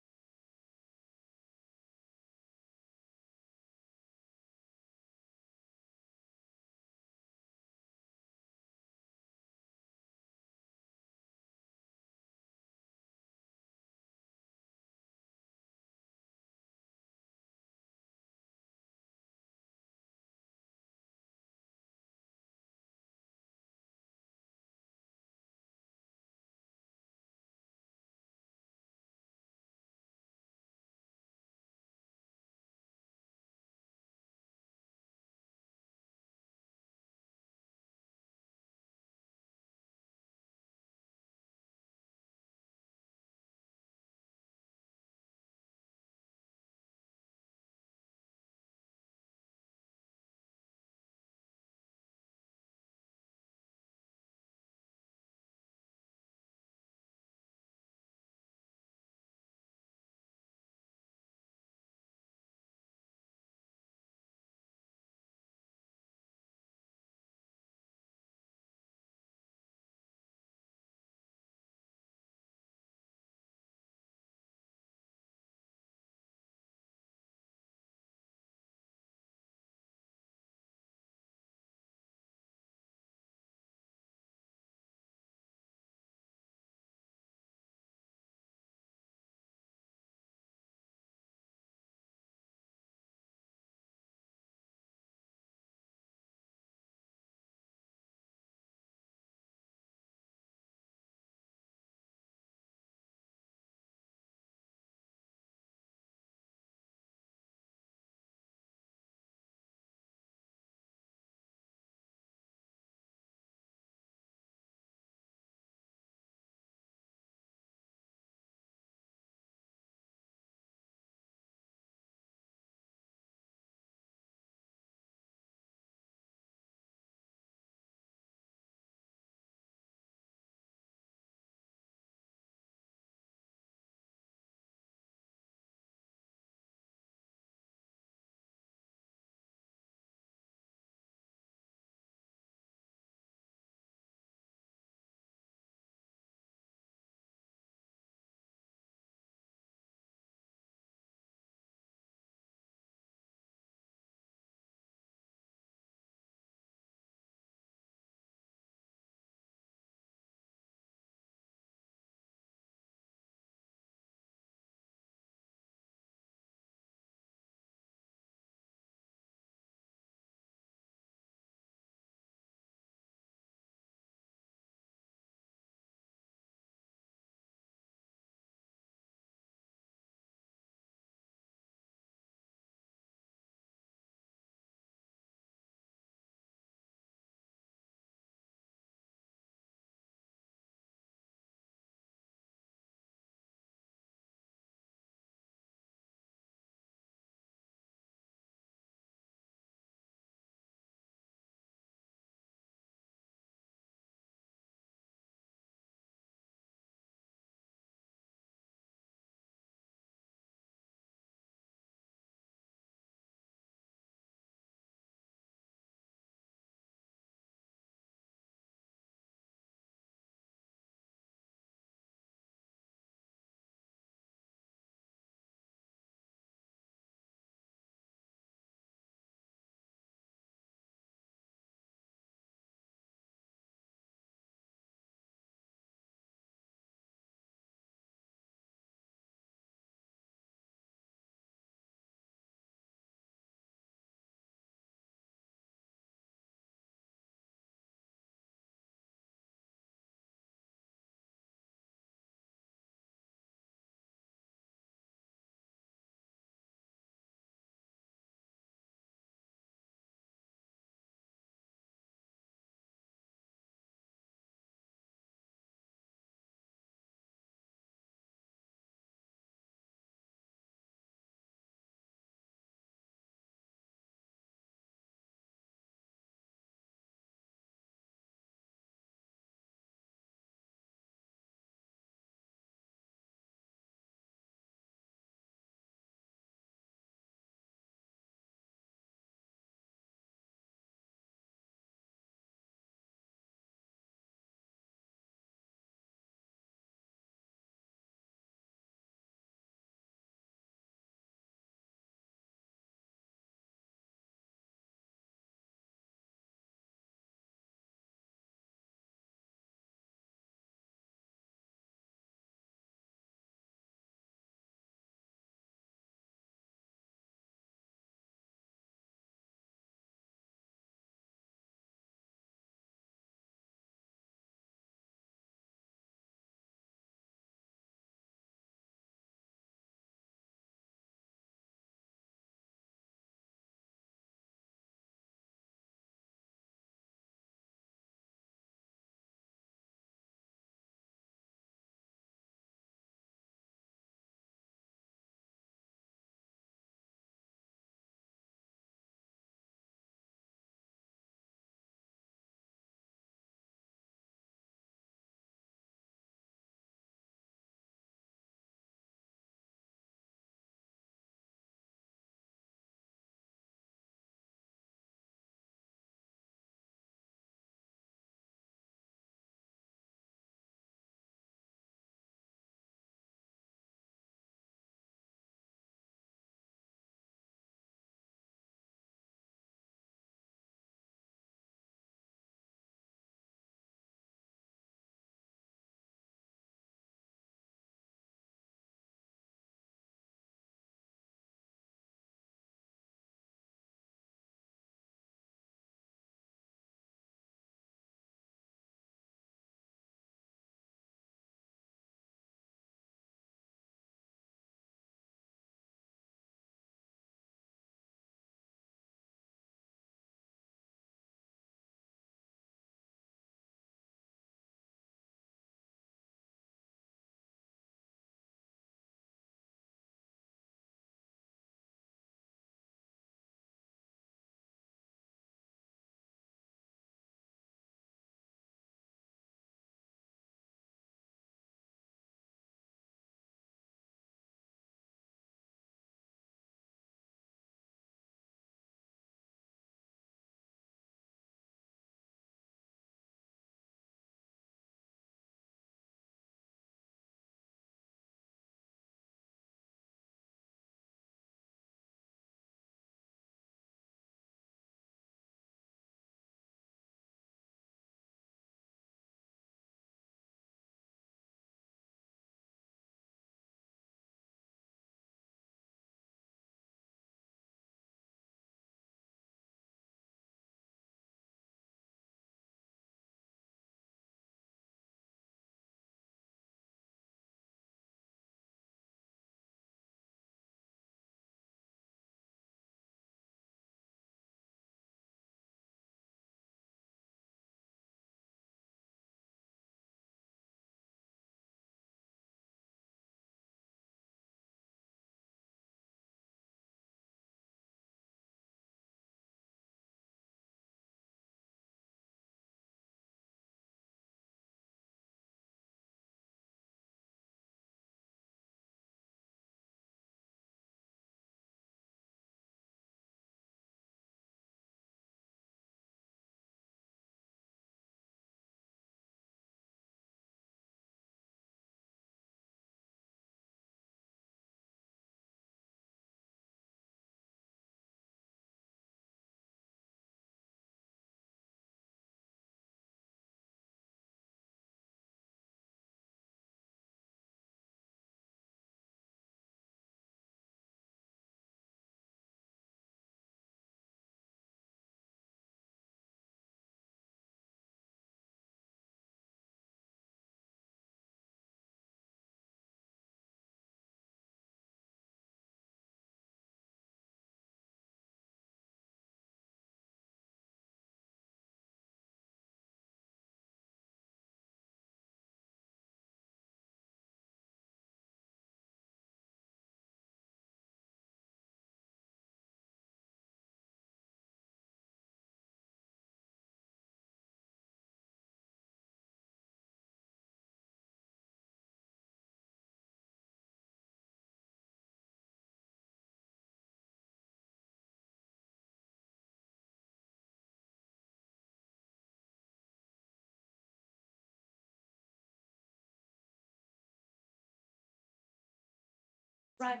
Right.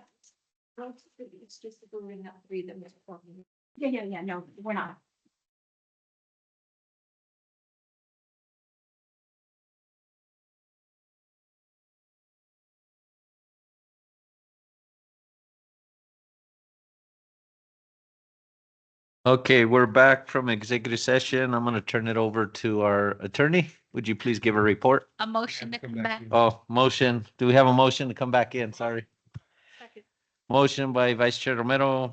It's just that we're bringing up 3 that was. Yeah, no, we're not. Okay, we're back from executive session. I'm going to turn it over to our attorney. Would you please give a report? A motion to come back. Oh, motion. Do we have a motion to come back in? Sorry. Motion by Vice Chair Romero,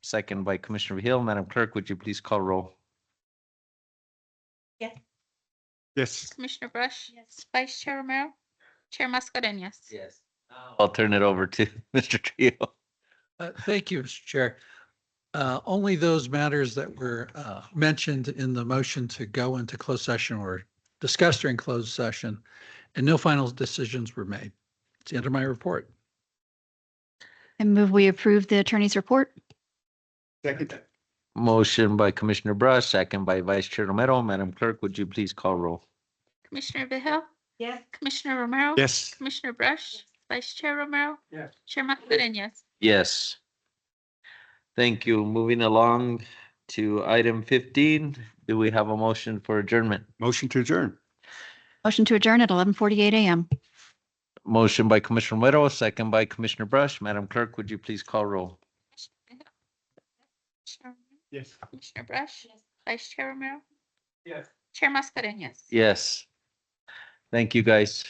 second by Commissioner Hill. Madam Clerk, would you please call roll? Yes. Yes. Commissioner Brush? Yes. Vice Chair Romero? Chair Mascarenhas? Yes. I'll turn it over to Mr. Trio. Thank you, Mr. Chair. Only those matters that were mentioned in the motion to go into closed session were discussed during closed session, and no final decisions were made. It's the end of my report. I move we approve the attorney's report. Second. Motion by Commissioner Brush, second by Vice Chair Romero. Madam Clerk, would you please call roll? Commissioner Vehil? Yes. Commissioner Romero? Yes. Commissioner Brush? Vice Chair Romero? Yes. Chair Mascarenhas? Yes. Thank you. Moving along to item 15. Do we have a motion for adjournment? Motion to adjourn. Motion to adjourn at 11:48 a.m. Motion by Commissioner Romero, second by Commissioner Brush. Madam Clerk, would you please call roll? Commissioner Yes. Commissioner Brush? Vice Chair Romero? Yes. Chair Mascarenhas? Yes. Thank you, guys.